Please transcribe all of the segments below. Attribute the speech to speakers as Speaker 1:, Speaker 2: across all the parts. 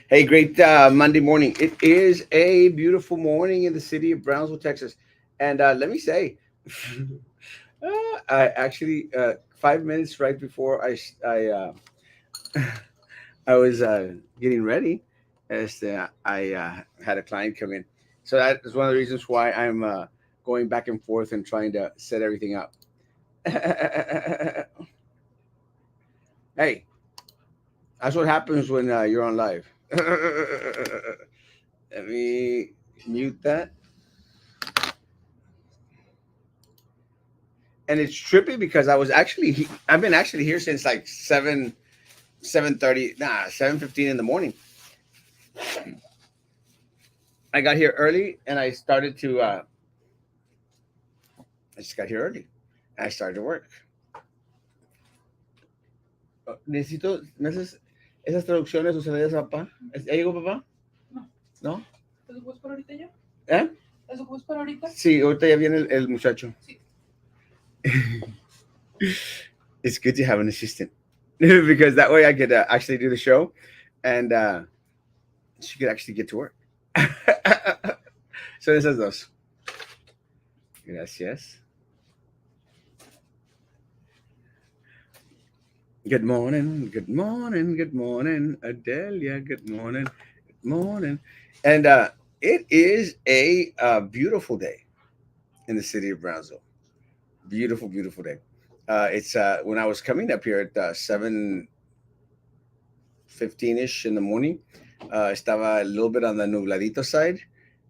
Speaker 1: Hey, great Monday morning. It is a beautiful morning in the city of Brownsville, Texas. And let me say, I actually, 5 minutes right before I was getting ready, as I had a client come in. So that is one of the reasons why I'm going back and forth and trying to set everything up. Hey, that's what happens when you're on live. Let me mute that. And it's trippy because I've been actually here since like 7:30, 7:15 in the morning. I got here early and I just got here early. And I started to work. Necesito, ¿me haces esas traducciones o se las das a papá? ¿Ya llegó papá? ¿No? ¿Eso ocupas para ahorita ya? ¿Eh? ¿Eso ocupas para ahorita? Sí, ahorita ya viene el muchacho. Sí. It's good to have an assistant because that way I could actually do the show and she could actually get to work. So esas dos. Gracias. Good morning, good morning, good morning, Adelia. Good morning, good morning. And it is a beautiful day in the city of Brownsville. Beautiful, beautiful day. It's when I was coming up here at 7:15 ish in the morning. Estaba a little bit on the nubladito side,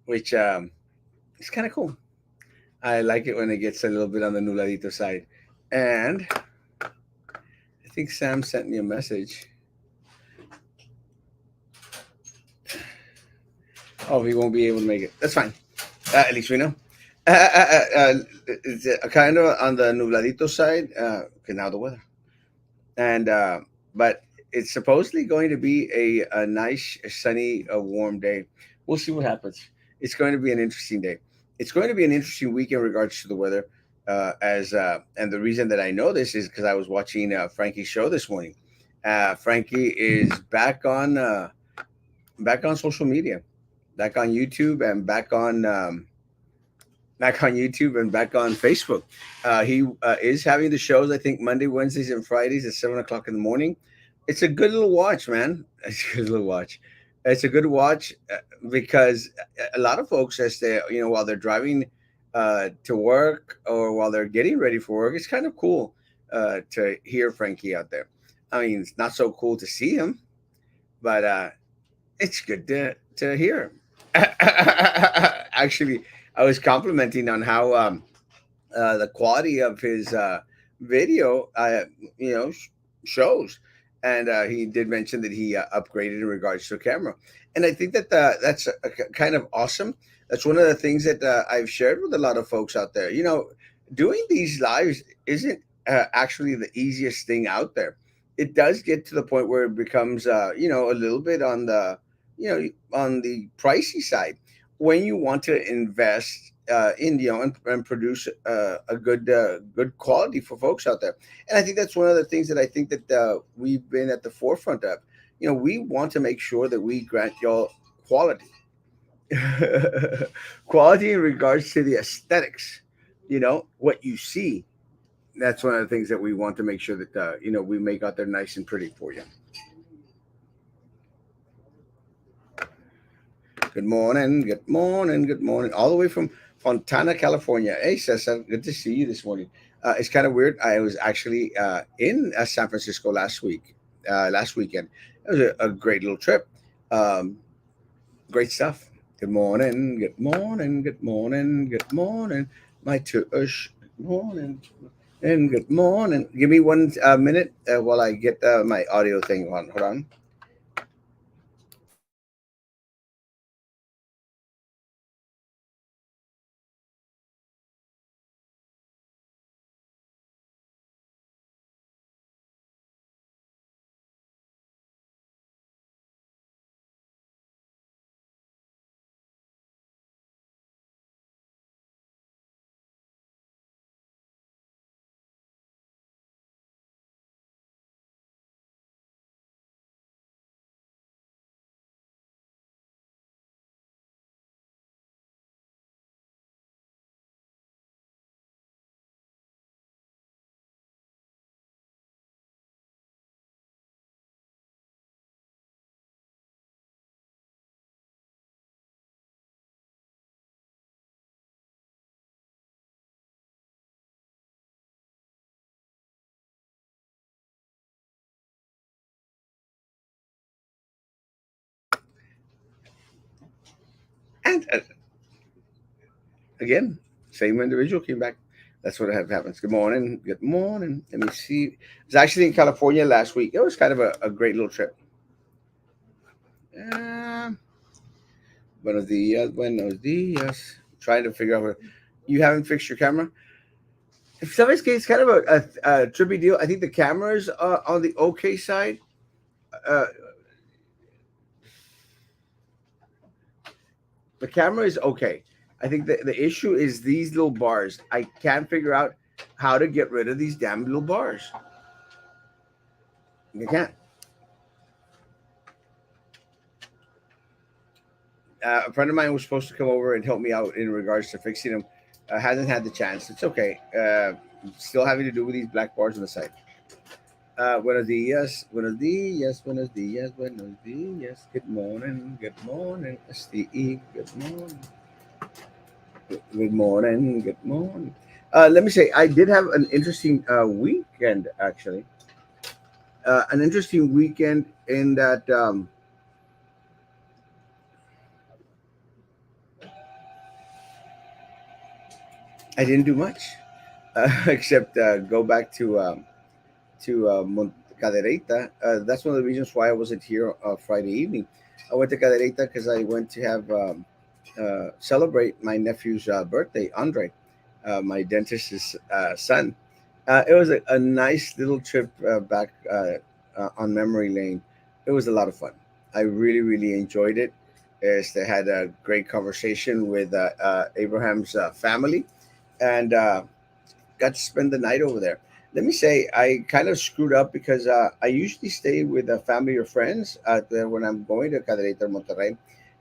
Speaker 1: which is kind of cool. I like it when it gets a little bit on the nubladito side. And I think Sam sent me a message. Oh, he won't be able to make it. That's fine. At least we know. It's kind of on the nubladito side. Okay, now the weather. And but it's supposedly going to be a nice, sunny, warm day. We'll see what happens. It's going to be an interesting day. It's going to be an interesting week in regards to the weather. As And the reason that I know this is because I was watching Frankie's show this morning. Frankie is back on social media, back on YouTube, and back on YouTube and back on Facebook. He is having the shows, I think, Monday, Wednesdays, and Fridays at 7 o'clock in the morning. It's a good little watch, man. It's a good little watch. It's a good watch because a lot of folks, as they, while they're driving to work or while they're getting ready for work, it's kind of cool to hear Frankie out there. I mean, it's not so cool to see him, but it's good to hear. Actually, I was complimenting on how the quality of his video, shows, and he did mention that he upgraded in regards to a camera, and I think that that's kind of awesome. That's one of the things that I've shared with a lot of folks out there. Doing these lives isn't actually the easiest thing out there. It does get to the point where it becomes, a little bit on the pricey side when you want to invest in, and produce good quality for folks out there. And I think that's one of the things that I think that we've been at the forefront of. We want to make sure that we grant y'all quality. Quality in regards to the aesthetics, what you see. That's one of the things that we want to make sure that we make out there nice and pretty for you. Good morning, good morning, good morning. All the way from Fontana, California. Hey, Cesar, good to see you this morning. It's kind of weird. I was actually in San Francisco last weekend. It was a great little trip. Um, Great stuff. Good morning, good morning, good morning, good morning. My tush, good morning, and good morning. Give me one minute while I get my audio thing on. Hold on. And again, same individual came back. That's what happens. Good morning. Good morning. Let me see. I was actually in California last week. It was kind of a great little trip. Uh, buenos dias. Buenos dias. Trying to figure out where you haven't fixed your camera. In some ways, it's kind of a trippy deal. I think the cameras are on the okay side. Uh, the camera is okay. I think the issue is these little bars. I can't figure out how to get rid of these damn little bars. You can't. A friend of mine was supposed to come over and help me out in regards to fixing them. Hasn't had the chance. It's okay. Still having to do with these black bars on the side. Buenos dias, buenos dias, buenos dias, buenos dias. Good morning, good morning, Steve. Good morning, good morning, good morning. Let me say, I did have an interesting weekend, actually. An interesting weekend in that I didn't do much except go back to Cadereyta. That's one of the reasons why I wasn't here Friday evening. I went to Cadereyta because I went to have celebrate my nephew's birthday, Andre, my dentist's son. It was a nice little trip back on memory lane. It was a lot of fun. I really, really enjoyed it. As they had a great conversation with Abraham's family, and got to spend the night over there. Let me say, I kind of screwed up because I usually stay with a family or friends when I'm going to Cadereyta or Monterrey,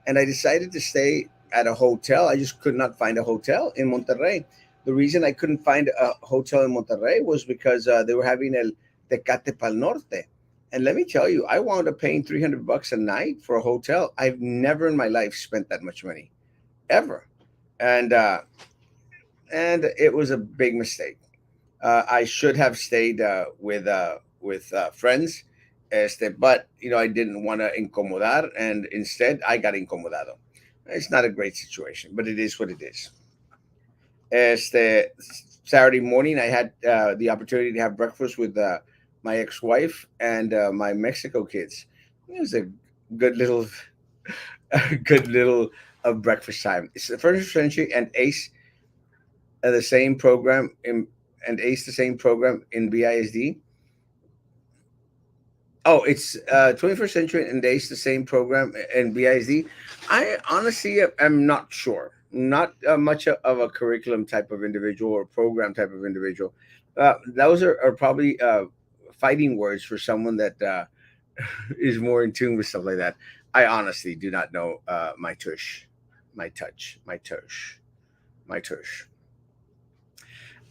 Speaker 1: and I decided to stay at a hotel. I just could not find a hotel in Monterrey. The reason I couldn't find a hotel in Monterrey was because they were having el Tecate Pal Norte. And let me tell you, I wound up paying $300 a night for a hotel. I've never in my life spent that much money, ever. And and it was a big mistake. I should have stayed with friends, but I didn't want to incomodar, and instead I got incomodado. It's not a great situation, but it is what it is. Saturday morning, I had the opportunity to have breakfast with my ex-wife and my Mexico kids. It was a good little, a good little breakfast time. It's the first century and Ace the same program in and Ace the same program in BISD. Oh, it's 21st century and Ace the same program in BISD. I honestly am not sure. Not much of a curriculum type of individual or program type of individual. Those are probably fighting words for someone that is more in tune with stuff like that. I honestly do not know my tush, my touch, my tush, my tush.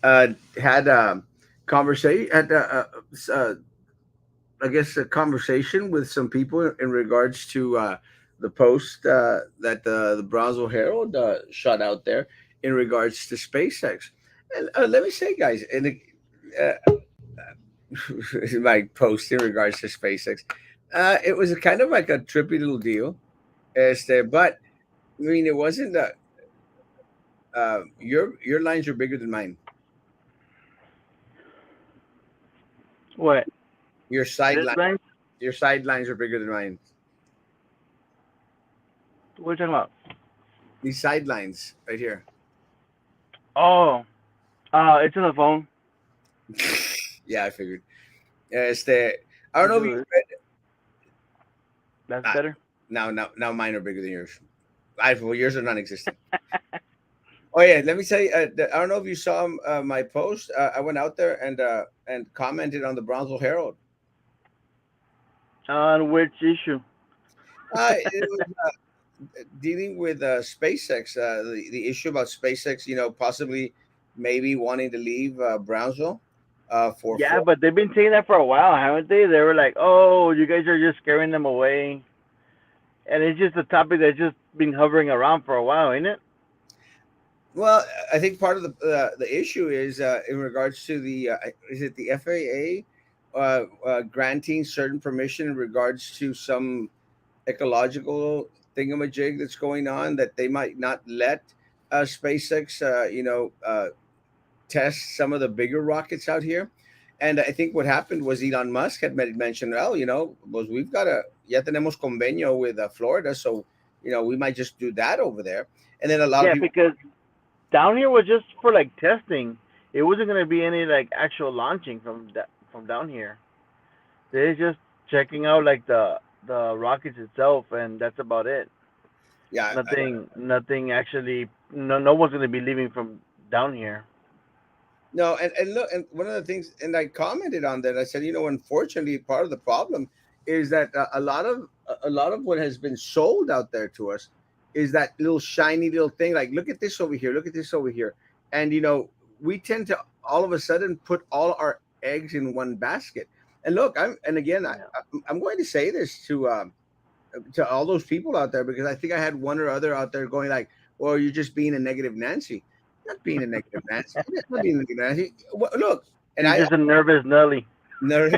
Speaker 1: Had conversation had I guess a conversation with some people in regards to the post that the Brownsville Herald shot out there in regards to SpaceX. And let me say, guys, in my post in regards to SpaceX, it was a kind of like a trippy little deal. But I mean, it wasn't. Your lines are bigger than mine.
Speaker 2: What?
Speaker 1: Your
Speaker 2: This
Speaker 1: sideline,
Speaker 2: line?
Speaker 1: your sidelines are bigger than mine.
Speaker 2: What are you talking about?
Speaker 1: These sidelines right here.
Speaker 2: Oh, it's on the phone.
Speaker 1: Yeah, I figured. I don't
Speaker 2: Let's
Speaker 1: know if you
Speaker 2: do it.
Speaker 1: read.
Speaker 2: That's
Speaker 1: Ah,
Speaker 2: better.
Speaker 1: now mine are bigger than yours. Well, yours are non-existent. Oh yeah, let me tell you. I don't know if you saw my post. I went out there and commented on the Brownsville Herald.
Speaker 2: On which issue?
Speaker 1: It was dealing with SpaceX. The issue about SpaceX. Possibly maybe wanting to leave Brownsville for
Speaker 2: Yeah,
Speaker 1: four.
Speaker 2: but they've been saying that for a while, haven't they? They were like, "Oh, you guys are just scaring them away," and it's just a topic that's just been hovering around for a while, ain't it?
Speaker 1: Well, I think part of the issue is in regards to the is it the FAA granting certain permission in regards to some ecological. thingamajig that's going on, that they might not let SpaceX, test some of the bigger rockets out here. And I think what happened was Elon Musk had mentioned, well, was we've got ya tenemos convenio with Florida, so we might just do that over there. And then a lot of
Speaker 2: Yeah,
Speaker 1: people,
Speaker 2: because down here was just for like testing. It wasn't gonna be any like actual launching from down here. They're just checking out like the rockets itself, and that's about it.
Speaker 1: yeah,
Speaker 2: Nothing actually. No one's gonna be leaving from down here.
Speaker 1: no, and look, and one of the things, and I commented on that. I said, unfortunately, part of the problem is that a lot of what has been sold out there to us is that little shiny little thing. Like, look at this over here, look at this over here, and we tend to all of a sudden put all our eggs in one basket. And look, and again,
Speaker 2: Yeah.
Speaker 1: I'm going to say this to all those people out there, because I think I had one or other out there going like, "Well, you're just being a negative Nancy." Not being a negative Nancy. Not being a negative Nancy. Look, and
Speaker 2: You're
Speaker 1: I
Speaker 2: just a nervous Nelly.
Speaker 1: never.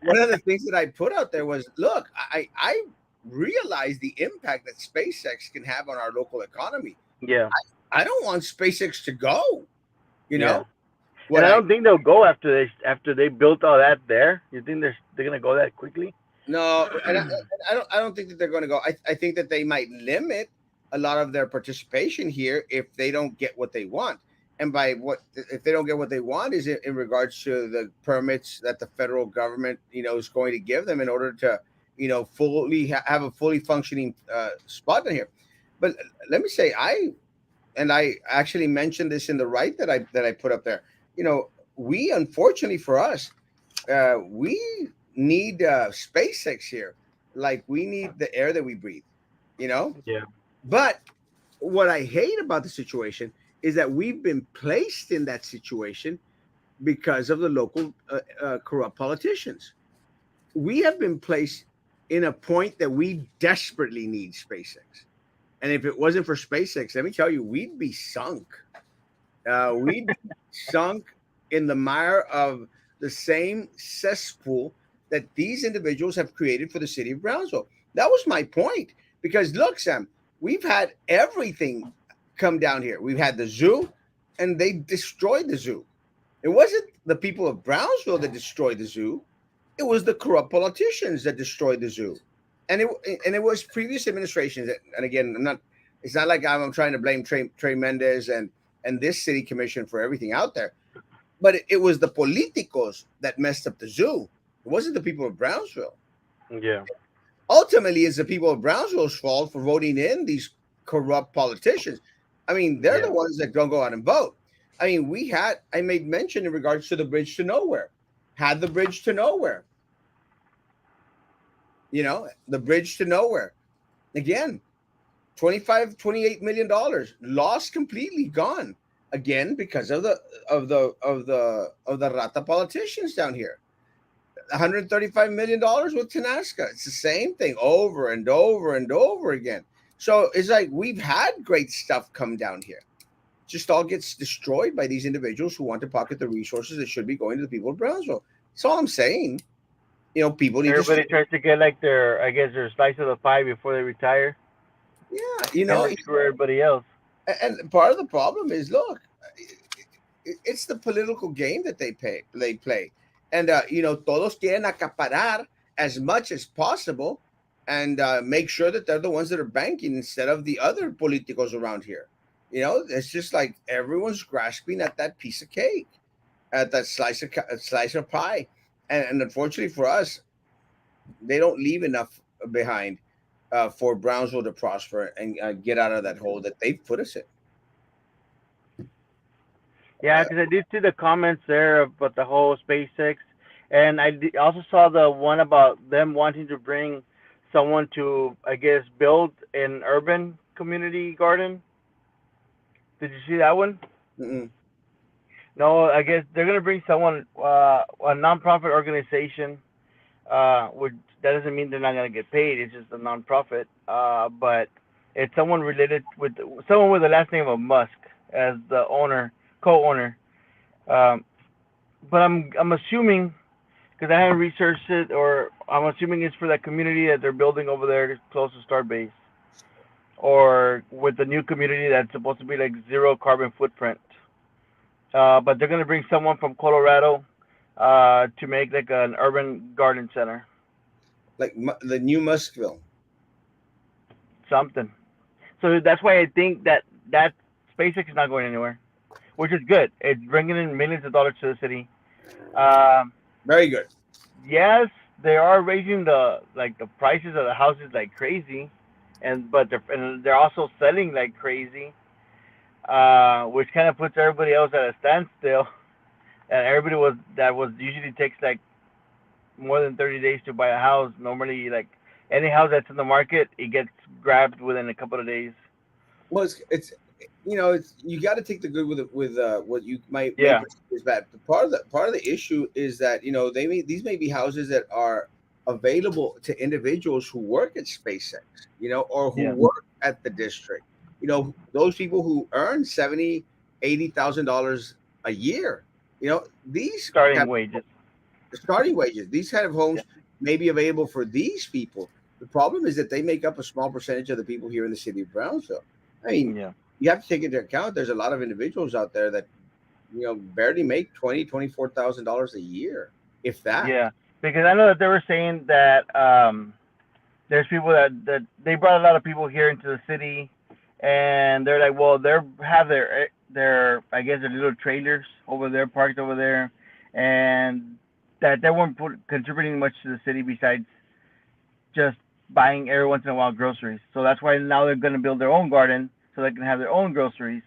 Speaker 1: One of the things that I put out there was, look, I realize the impact that SpaceX can have on our local economy.
Speaker 2: Yeah,
Speaker 1: I don't want SpaceX to go. You
Speaker 2: yeah.
Speaker 1: know
Speaker 2: And
Speaker 1: what
Speaker 2: I
Speaker 1: I
Speaker 2: don't think they'll go after they built all that there. You think they're gonna go that quickly?
Speaker 1: No, and I don't think that they're going to go. I think that they might limit a lot of their participation here if they don't get what they want. And by what if they don't get what they want is in regards to the permits that the federal government is going to give them in order to fully have a fully functioning spot in here. But let me say, I actually mentioned this in the right that I put up there. We, unfortunately for us, we need SpaceX here. Like, we need the air that we breathe, you know?
Speaker 2: Yeah,
Speaker 1: But what I hate about the situation is that we've been placed in that situation because of the local corrupt politicians. We have been placed in a point that we desperately need SpaceX. And if it wasn't for SpaceX, let me tell you, we'd be sunk. We'd be sunk in the mire of the same cesspool that these individuals have created for the city of Brownsville. That was my point. Because look, Sam, we've had everything come down here. We've had the zoo, and they destroyed the zoo. It wasn't the people of Brownsville that destroyed the zoo. It was the corrupt politicians that destroyed the zoo. And it was previous administrations. And again, I'm not. It's not like I'm trying to blame Trey Mendez and this city commission for everything out there, but it was the politicos that messed up the zoo. It wasn't the people of Brownsville.
Speaker 2: yeah,
Speaker 1: Ultimately, it's the people of Brownsville's fault for voting in these corrupt politicians. I mean, they're
Speaker 2: yeah,
Speaker 1: the ones that don't go out and vote. I mean, I made mention in regards to the bridge to nowhere. Had the bridge to nowhere, the bridge to nowhere. Again, 25, $28 million lost, completely gone. Again, because of the rata politicians down here. $135 million with Tanasca. It's the same thing over and over and over again. So it's like we've had great stuff come down here. Just all gets destroyed by these individuals who want to pocket the resources that should be going to the people of Brownsville. That's all I'm saying. People need to.
Speaker 2: everybody tries to get like I guess, their slice of the pie before they retire,
Speaker 1: Yeah,
Speaker 2: and then screw everybody else.
Speaker 1: and part of the problem is, look, it's the political game that they play, and todos quieren acaparar as much as possible, and make sure that they're the ones that are banking instead of the other politicos around here. It's just like everyone's grasping at that piece of cake, at that slice of pie, and unfortunately for us, they don't leave enough behind for Brownsville to prosper and get out of that hole that they've put us in.
Speaker 2: Yeah, because I did see the comments there about the whole SpaceX, and also saw the one about them wanting to bring someone to, I guess, build an urban community garden. Did you see that one?
Speaker 1: Mm-mm.
Speaker 2: No, I guess they're gonna bring someone, a nonprofit organization. Which that doesn't mean they're not gonna get paid. It's just a nonprofit. But it's someone with the last name of Musk as the owner, co-owner. Um, but I'm assuming, because I haven't researched it, or I'm assuming it's for that community that they're building over there close to Starbase, or with the new community that's supposed to be like zero carbon footprint. But they're gonna bring someone from Colorado to make like an urban garden center,
Speaker 1: like the new Muskville.
Speaker 2: something. So that's why I think that SpaceX is not going anywhere, which is good. It's bringing in millions of dollars to the city. Um,
Speaker 1: Very good.
Speaker 2: yes, they are raising the prices of the houses like crazy, and they're also selling like crazy, which kind of puts everybody else at a standstill. And everybody was usually takes like more than 30 days to buy a house. Normally, like any house that's in the market, it gets grabbed within a couple of days.
Speaker 1: Well, it's it's you got to take the good with what you might may
Speaker 2: Yeah,
Speaker 1: perceive as bad. But part of the issue is that these may be houses that are available to individuals who work at SpaceX, or who
Speaker 2: yeah.
Speaker 1: work at the district. Those people who earn 70, $80,000 a year. These
Speaker 2: Starting wages.
Speaker 1: starting wages. These kind of
Speaker 2: Yeah,
Speaker 1: homes may be available for these people. The problem is that they make up a small percentage of the people here in the city of Brownsville. I mean,
Speaker 2: yeah,
Speaker 1: you have to take into account there's a lot of individuals out there that barely make $24,000 a year, if that.
Speaker 2: yeah. Because I know that they were saying that there's people that they brought a lot of people here into the city, and they're like, well, they have their I guess their little trailers over there parked over there, and that they weren't contributing much to the city besides just buying every once in a while groceries. So that's why now they're gonna build their own garden so they can have their own groceries.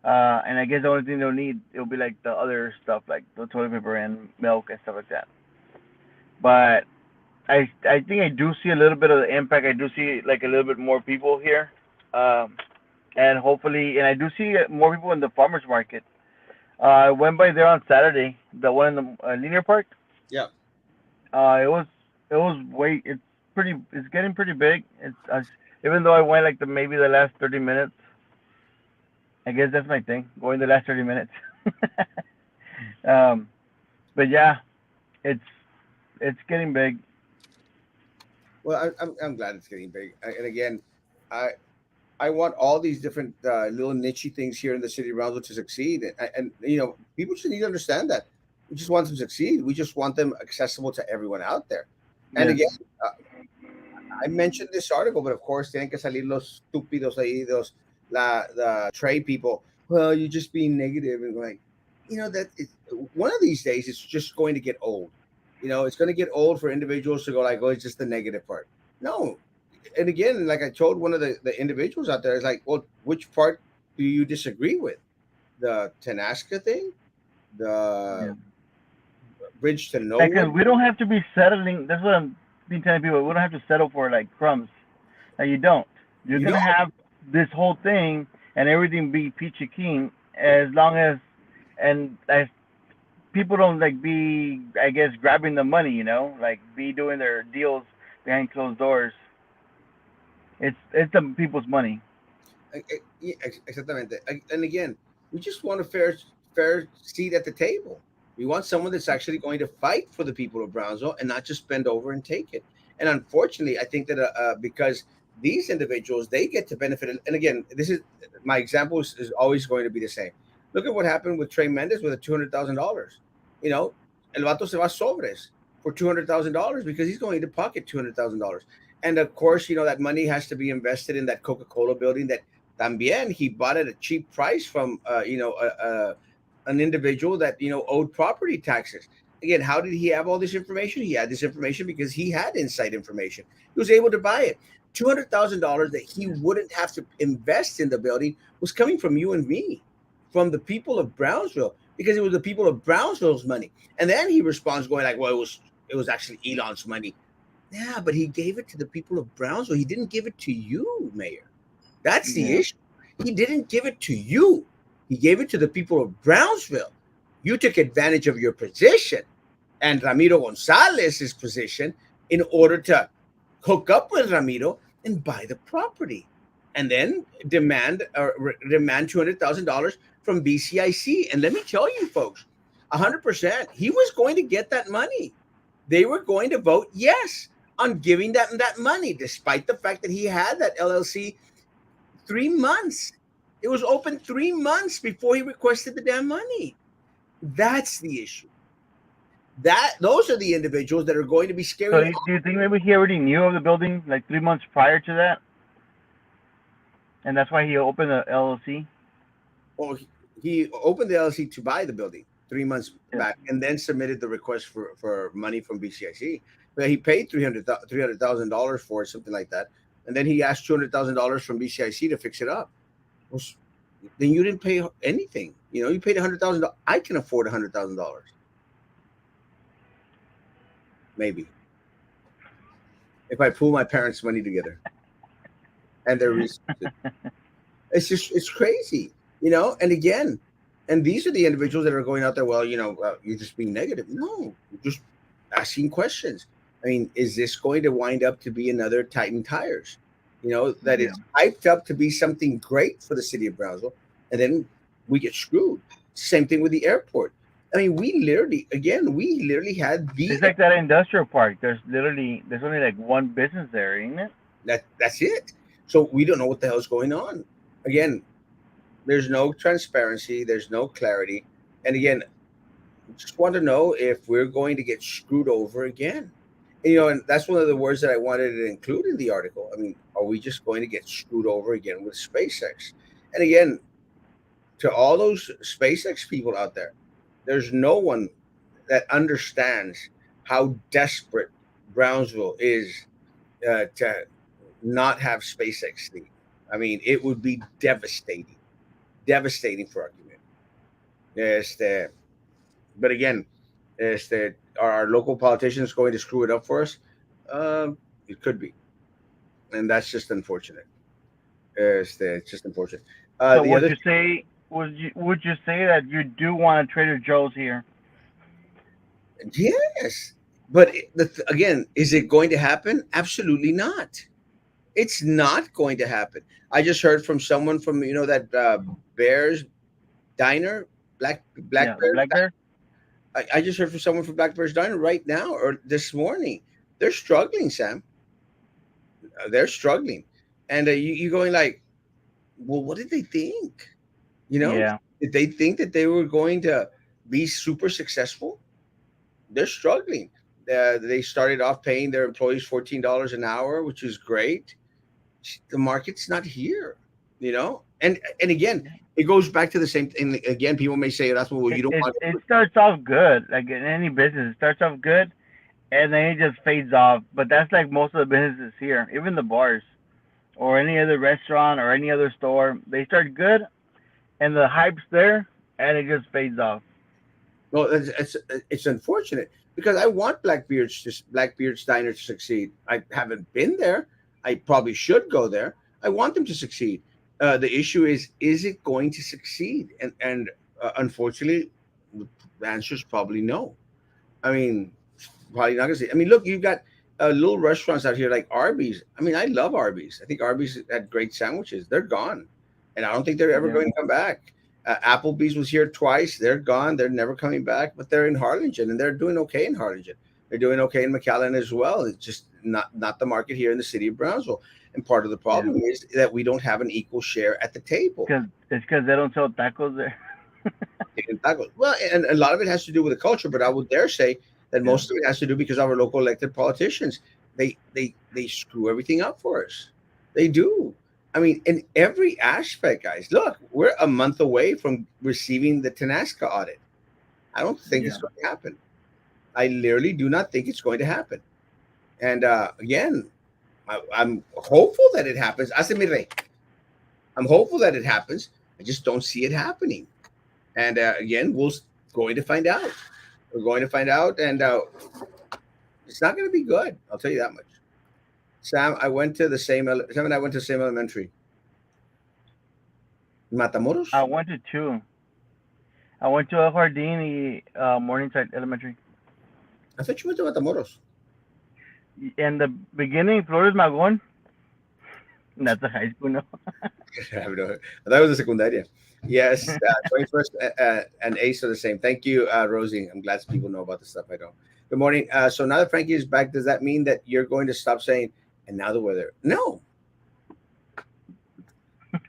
Speaker 2: And I guess the only thing they'll need it'll be like the other stuff like the toilet paper and milk and stuff like that. But I think I do see a little bit of the impact. I do see like a little bit more people here, um, and hopefully, and I do see more people in the farmers market. I went by there on Saturday, the one in the linear park.
Speaker 1: Yeah.
Speaker 2: It was it's getting pretty big. Even though I went like maybe the last 30 minutes. I guess that's my thing, going the last 30 minutes. um, but yeah, it's it's getting big.
Speaker 1: Well, I'm glad it's getting big. And again, I I want all these different little nichey things here in the city of Brownsville to succeed, and people just need to understand that we just want them to succeed. We just want them accessible to everyone out there. And
Speaker 2: Yeah,
Speaker 1: again, uh, I mentioned this article, but of course, tienen que salir los estúpidos ahí, the trade people. Well, you're just being negative, and like, that is, one of these days it's just going to get old. It's going to get old for individuals to go like, oh, it's just the negative part. No, and again, like I told one of the individuals out there, is like, well, which part do you disagree with? The Tenaska thing,
Speaker 2: yeah.
Speaker 1: the bridge to
Speaker 2: Like,
Speaker 1: nowhere.
Speaker 2: we don't have to be settling. That's what I'm been telling people. We don't have to settle for like crumbs. Like, you don't. You're
Speaker 1: You
Speaker 2: gonna
Speaker 1: don't.
Speaker 2: have this whole thing and everything be peachy keen as long as people don't like be, I guess, grabbing the money. Like be doing their deals behind closed doors. It's the people's money.
Speaker 1: Yeah, exactamente. And again, we just want a fair seat at the table. We want someone that's actually going to fight for the people of Brownsville and not just bend over and take it. And unfortunately, I think that because these individuals they get to benefit. And again, this is my example is always going to be the same. Look at what happened with Trey Mendez with a $200,000. You know, El Vato se va sobres for $200,000 because he's going to pocket $200,000. And of course, that money has to be invested in that Coca-Cola building that también he bought at a cheap price from an individual that owed property taxes. Again, how did he have all this information? He had this information because he had inside information. He was able to buy it. $200,000 that he wouldn't have to invest in the building was coming from you and me, from the people of Brownsville, because it was the people of Brownsville's money. And then he responds going like, "Well, it was actually Elon's money." Yeah, but he gave it to the people of Brownsville. He didn't give it to you, Mayor. That's the
Speaker 2: Yeah,
Speaker 1: issue. He didn't give it to you. He gave it to the people of Brownsville. You took advantage of your position and Ramiro Gonzalez's position in order to hook up with Ramiro and buy the property, and then demand $200,000 from BCIC. And let me tell you, folks, 100%, he was going to get that money. They were going to vote yes on giving that money, despite the fact that he had that LLC 3 months. It was open 3 months before he requested the damn money. That's the issue. That those are the individuals that are going to be
Speaker 2: So
Speaker 1: scaring.
Speaker 2: do you think maybe he already knew of the building like 3 months prior to that, and that's why he opened the LLC?
Speaker 1: Well, he opened the LLC to buy the building 3 months
Speaker 2: Yeah.
Speaker 1: back, and then submitted the request for money from BCIC. But he paid $300,000 for it, something like that, and then he asked $200,000 from BCIC to fix it up. Well, then you didn't pay anything. You paid $100,000. I can afford $100,000, maybe, if I pool my parents' money together and their resources. It's crazy, And again, and these are the individuals that are going out there. Well, you're just being negative. No, you're just asking questions. I mean, is this going to wind up to be another Titan Tires? That
Speaker 2: Yeah.
Speaker 1: is hyped up to be something great for the city of Brownsville, and then we get screwed. Same thing with the airport. I mean, we literally had
Speaker 2: It's
Speaker 1: the
Speaker 2: like that industrial park. There's only like one business there, ain't it?
Speaker 1: that's it. So we don't know what the hell's going on. Again, there's no transparency, there's no clarity, and again, just want to know if we're going to get screwed over again. And that's one of the words that I wanted to include in the article. I mean, are we just going to get screwed over again with SpaceX? And again, to all those SpaceX people out there, there's no one that understands how desperate Brownsville is to not have SpaceX leave. I mean, it would be devastating for our community. Este, but again, are our local politicians going to screw it up for us? It could be, and that's just unfortunate. It's just unfortunate.
Speaker 2: So
Speaker 1: The other,
Speaker 2: would you say that you do want a Trader Joe's here?
Speaker 1: yes, but again, is it going to happen? Absolutely not. It's not going to happen. I just heard from someone from that Bears Diner, Black
Speaker 2: Yeah,
Speaker 1: Bear.
Speaker 2: Black Bear.
Speaker 1: I just heard from someone from Black Bears Diner right now or this morning. They're struggling, Sam. They're struggling, and you going like, well, what did they think? You know,
Speaker 2: Yeah,
Speaker 1: did they think that they were going to be super successful? They're struggling. They started off paying their employees $14 an hour, which is great. The market's not here, and again, it goes back to the same thing. Again, people may say that's well,
Speaker 2: it,
Speaker 1: you don't
Speaker 2: it
Speaker 1: want.
Speaker 2: it starts off good, like in any business. It starts off good, and then it just fades off. But that's like most of the businesses here, even the bars or any other restaurant or any other store. They start good, and the hype's there, and it just fades off.
Speaker 1: Well, it's unfortunate because I want Blackbeard's Diner to succeed. I haven't been there. I probably should go there. I want them to succeed. The issue is it going to succeed? And unfortunately, the answer is probably no. I mean, probably not gonna say. I mean, look, you've got little restaurants out here like Arby's. I mean, I love Arby's. I think Arby's had great sandwiches. They're gone, and I don't think they're ever
Speaker 2: Yeah,
Speaker 1: going to come back. Applebee's was here twice. They're gone. They're never coming back. But they're in Harlingen, and they're doing okay in Harlingen. They're doing okay in McAllen as well. It's just not the market here in the city of Brownsville. And part of the
Speaker 2: yeah.
Speaker 1: problem is that we don't have an equal share at the table.
Speaker 2: Because they don't sell tacos there.
Speaker 1: In tacos. Well, and a lot of it has to do with the culture, but I would dare say that
Speaker 2: Yeah,
Speaker 1: most of it has to do because our local elected politicians. They screw everything up for us. They do. I mean, in every aspect, guys. Look, we're a month away from receiving the Tenasca audit. I don't think it's
Speaker 2: yeah,
Speaker 1: going to happen. I literally do not think it's going to happen. And again, I'm hopeful that it happens. Hace mi rey. I'm hopeful that it happens. I just don't see it happening. And again, going to find out. We're going to find out, and it's not going to be good. I'll tell you that much. Sam and I went to the same elementary.
Speaker 2: I
Speaker 1: Matamoros.
Speaker 2: went to two. I went to El Jardín Morningside Elementary.
Speaker 1: I thought you went to Matamoros.
Speaker 2: In the beginning, Flores Magon. That's a high school, no?
Speaker 1: I have no- that was a secundaria. Yes, 21st and Ace are the same. Thank you, Rosie. I'm glad people know about the stuff I don't. Good morning. So now that Frankie is back, does that mean that you're going to stop saying, and now the weather? No.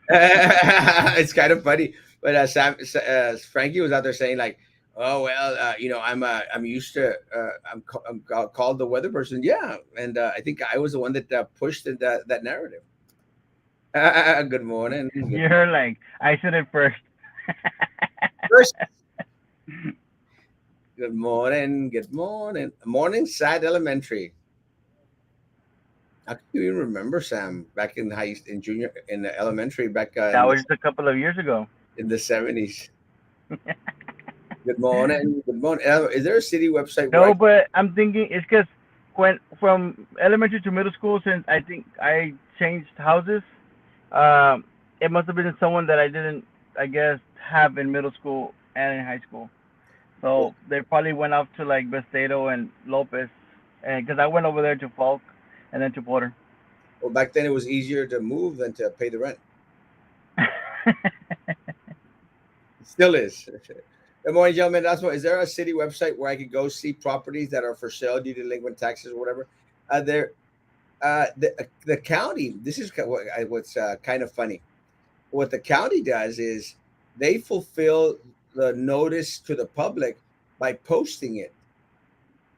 Speaker 1: It's kind of funny. But Frankie was out there saying like, "Oh well, I'm used to called the weather person." Yeah, and I think I was the one that pushed that narrative. Good morning.
Speaker 2: You're like, I said it first.
Speaker 1: First, good morning. Good morning. Morningside Elementary. How can you even remember Sam back in junior in the elementary back
Speaker 2: That was just a couple of years ago.
Speaker 1: in the 70s? Good morning. Good morning. Is there a city website where I
Speaker 2: No, but I'm thinking it's because when from elementary to middle school, since I think I changed houses, um, it must have been someone that I didn't, I guess, have in middle school and in high school.
Speaker 1: well,
Speaker 2: So they probably went up to like Bestedo and Lopez, and because I went over there to Falk and then to Porter.
Speaker 1: well, back then it was easier to move than to pay the rent. It still is. Good morning, gentlemen. That's what. Is there a city website where I could go see properties that are for sale due to delinquent taxes or whatever? There, the county. This is what's kind of funny. What the county does is they fulfill the notice to the public by posting it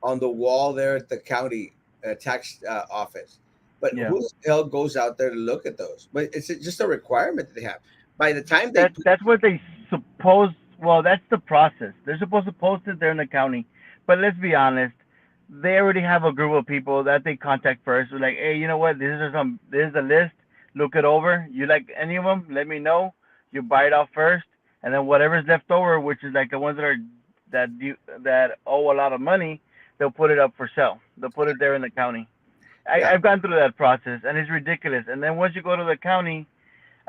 Speaker 1: on the wall there at the county tax office. But
Speaker 2: Yeah.
Speaker 1: who the hell goes out there to look at those? But it's just a requirement that they have. By the time they
Speaker 2: That's what they suppose. Well, that's the process. They're supposed to post it there in the county, but let's be honest. They already have a group of people that they contact first. They're like, hey, you know what? This is a list. Look it over. You like any of them? Let me know. You buy it off first, and then whatever's left over, which is like the ones that are that owe a lot of money, they'll put it up for sale. They'll put it there in the county.
Speaker 1: yeah,
Speaker 2: I've gone through that process, and it's ridiculous. And then once you go to the county,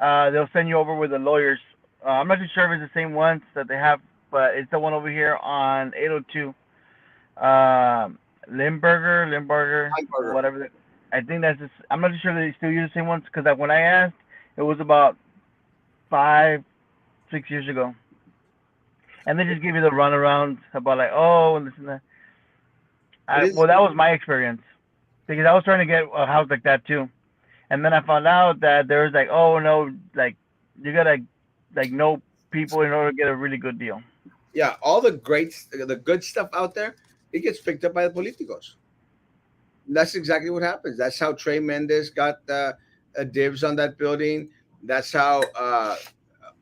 Speaker 2: they'll send you over with the lawyers. I'm not too sure if it's the same ones that they have, but it's the one over here on 802 Limburger,
Speaker 1: Hamburger.
Speaker 2: whatever. I think that's. Just, I'm not too sure they still use the same ones because when I asked, it was about 5, 6 years ago, and they just give you the runaround about like, oh, and this and that.
Speaker 1: It is.
Speaker 2: Well, that was my experience because I was trying to get a house like that too, and then I found out that there was like, oh no, like you gotta like know people in order to get a really good deal.
Speaker 1: Yeah, the good stuff out there, it gets picked up by the politicos. That's exactly what happens. That's how Trey Mendez got dibs on that building. That's how,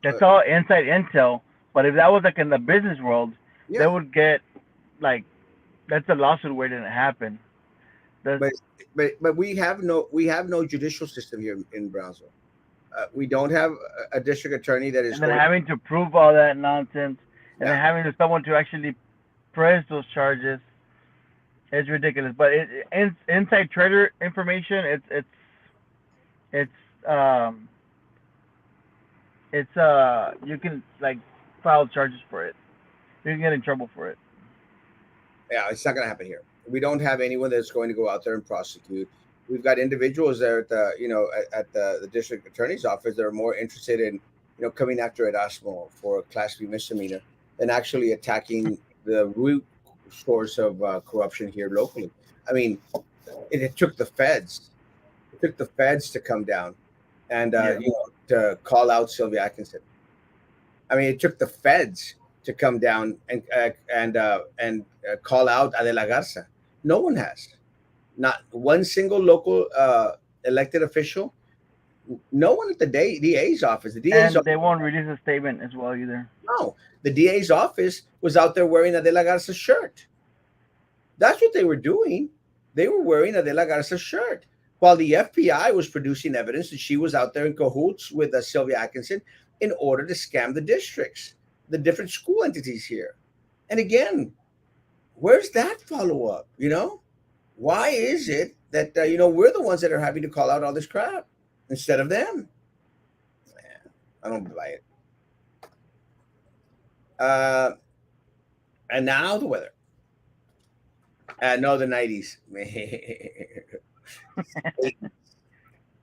Speaker 2: That's all inside intel. But if that was like in the business world, they
Speaker 1: yeah.
Speaker 2: would get like that's a lawsuit waiting to happen. That's,
Speaker 1: But but we have no judicial system here in Brownsville. We don't have a district attorney that is
Speaker 2: and then
Speaker 1: going.
Speaker 2: having to prove all that nonsense, and
Speaker 1: Yeah,
Speaker 2: then having to someone to actually press those charges, it's ridiculous. But inside trader information, it's you can like file charges for it. You can get in trouble for it.
Speaker 1: yeah, it's not going to happen here. We don't have anyone that's going to go out there and prosecute. We've got individuals there at the district attorney's office that are more interested in coming after Erasmo for a Class B misdemeanor than actually attacking the root source of corruption here locally. I mean, it took the feds. It took the feds to come down and
Speaker 2: Yeah.
Speaker 1: to call out Sylvia Atkinson. I mean, it took the feds to come down and call out Adela Garza. No one has. Not one single local elected official. No one at the DA's office. The DA's
Speaker 2: And
Speaker 1: office,
Speaker 2: they won't release a statement as well either.
Speaker 1: no. The DA's office was out there wearing Adela Garza's shirt. That's what they were doing. They were wearing Adela Garza's shirt while the FBI was producing evidence that she was out there in cahoots with Sylvia Atkinson in order to scam the districts, the different school entities here. And again, where's that follow up? Why is it that we're the ones that are having to call out all this crap instead of them? I don't buy it. Uh, and now the weather. No, the 90s.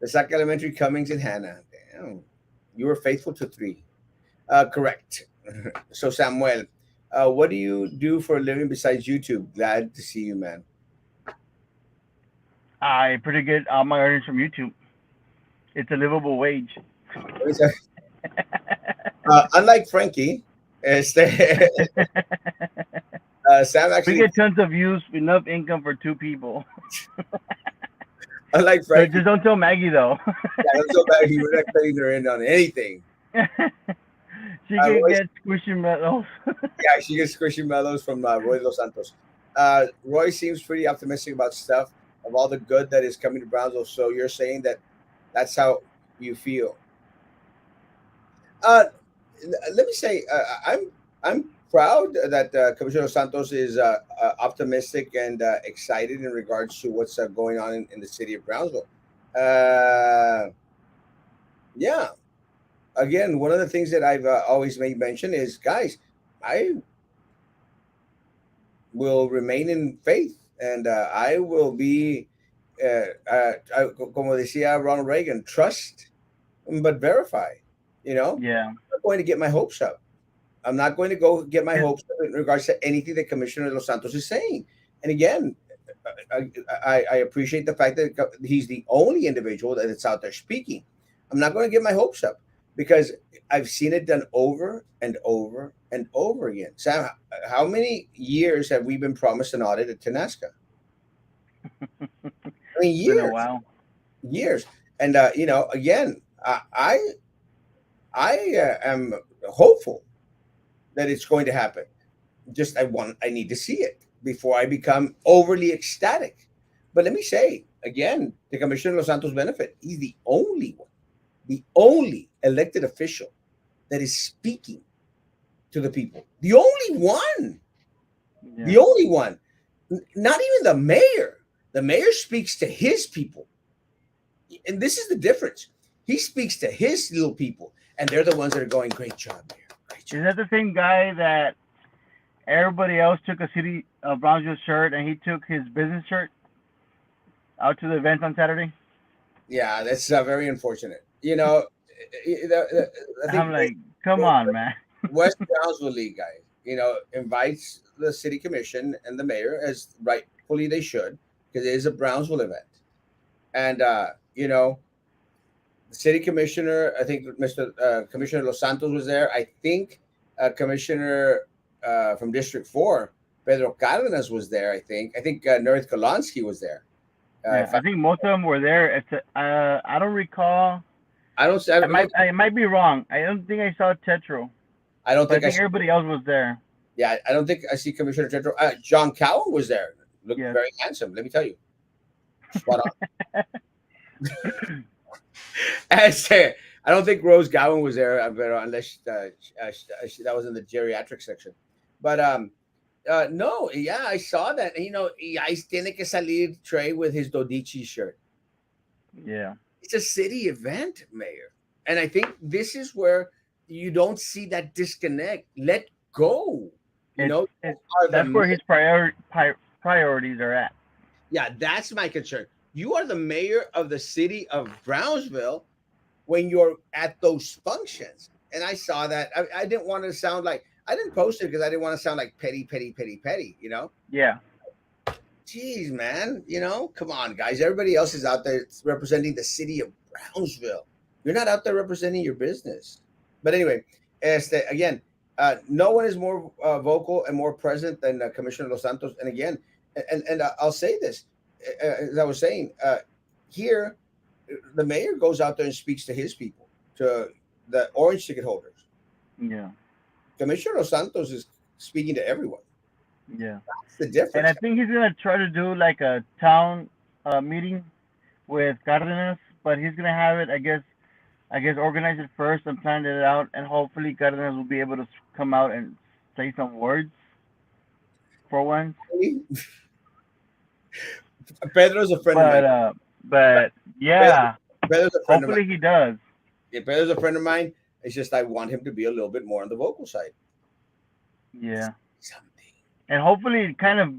Speaker 1: The Sac Elementary, Cummings, and Hannah. Damn. You were faithful to three. Correct. So, Samuel, What do you do for a living besides YouTube? Glad to see you, man.
Speaker 2: I pretty good all my earnings from YouTube. It's a livable wage.
Speaker 1: What is that? Unlike Frankie, este, Sam
Speaker 2: We
Speaker 1: actually,
Speaker 2: get tons of views, enough income for two people.
Speaker 1: unlike
Speaker 2: So
Speaker 1: Frankie,
Speaker 2: just don't tell Maggie though.
Speaker 1: yeah, I'm so bad he would not cutting her in on anything.
Speaker 2: She can
Speaker 1: Roy,
Speaker 2: get squishy metals.
Speaker 1: yeah, she gets squishy mellows from Roy Los Santos. Roy seems pretty optimistic about stuff of all the good that is coming to Brownsville. So you're saying that that's how you feel. Uh, Let me say, I'm proud that Commissioner Santos is optimistic and excited in regards to what's going on in the city of Brownsville. Uh, yeah, again, one of the things that I've always made mention is, guys, I will remain in faith, and I will be, como decía Ronald Reagan, trust but verify. You know,
Speaker 2: Yeah.
Speaker 1: I'm not going to get my hopes up. I'm not going to go get my
Speaker 2: 'Cause-
Speaker 1: hopes up in regards to anything that Commissioner Los Santos is saying. And again, I appreciate the fact that he's the only individual that is out there speaking. I'm not going to get my hopes up because I've seen it done over and over and over again. Sam, how many years have we been promised an audit at Tenasca? I mean,
Speaker 2: It's been a
Speaker 1: years,
Speaker 2: while.
Speaker 1: years. And again, I am hopeful that it's going to happen. Just I need to see it before I become overly ecstatic. But let me say again, the Commissioner Los Santos benefit. He's the only one, the only elected official that is speaking to the people. The only one.
Speaker 2: Yeah.
Speaker 1: The only one. Not even the mayor. The mayor speaks to his people. And this is the difference. He speaks to his little people, and they're the ones that are going, great job, mayor. Great
Speaker 2: Is
Speaker 1: job.
Speaker 2: that the same guy that everybody else took a city Brownsville shirt and he took his business shirt out to the event on Saturday?
Speaker 1: Yeah, that's very unfortunate. I think
Speaker 2: I'm like, come on, man.
Speaker 1: West Brownsville League guy, invites the city commission and the mayor, as rightfully they should, because it is a Brownsville event. And the city commissioner, I think Mr. Commissioner Los Santos was there. I think Commissioner from District 4, Pedro Cardenas was there. I think North Kolonsky was there.
Speaker 2: Yeah,
Speaker 1: If
Speaker 2: I think most of them were there. I don't recall.
Speaker 1: I
Speaker 2: I
Speaker 1: don't
Speaker 2: might
Speaker 1: think
Speaker 2: I might be wrong. I don't think I saw Tetro,
Speaker 1: I don't
Speaker 2: but I
Speaker 1: think I
Speaker 2: think
Speaker 1: see.
Speaker 2: everybody else was there.
Speaker 1: Yeah, I don't think I see Commissioner Tetro. John Cowan was there. Looked
Speaker 2: Yes.
Speaker 1: very handsome. Let me tell you, spot on. I don't think Rose Gowan was there, but unless that was in the geriatric section. But no, yeah, I saw that. And, Ice tiene que salir Trey with his Dodici shirt.
Speaker 2: Yeah.
Speaker 1: It's a city event, Mayor, and I think this is where you don't see that disconnect. Let go.
Speaker 2: It's
Speaker 1: You
Speaker 2: it's
Speaker 1: are the
Speaker 2: that's where his priorities are at.
Speaker 1: Yeah, that's my concern. You are the mayor of the city of Brownsville when you're at those functions. And I saw that. I didn't want to sound like, I didn't post it because I didn't want to sound like petty, petty, petty, petty.
Speaker 2: Yeah.
Speaker 1: Jeez, man. Come on, guys. Everybody else is out there representing the city of Brownsville. You're not out there representing your business. But anyway, again, no one is more vocal and more present than Commissioner Los Santos. And again, and I'll say this, as I was saying, here, the mayor goes out there and speaks to his people, to the orange ticket holders.
Speaker 2: Yeah.
Speaker 1: Commissioner Los Santos is speaking to everyone.
Speaker 2: Yeah.
Speaker 1: That's the
Speaker 2: And
Speaker 1: difference.
Speaker 2: I think he's gonna try to do like a town meeting with Cardenas, but he's gonna have it. I guess organize it first and plan it out, and hopefully Cardenas will be able to come out and say some words for once.
Speaker 1: Pedro's a friend of mine.
Speaker 2: But uh, but
Speaker 1: Pedro,
Speaker 2: yeah,
Speaker 1: Pedro's a friend of mine.
Speaker 2: hopefully he does.
Speaker 1: Yeah, Pedro's a friend of mine. It's just I want him to be a little bit more on the vocal side.
Speaker 2: Yeah,
Speaker 1: Something.
Speaker 2: and hopefully it kind of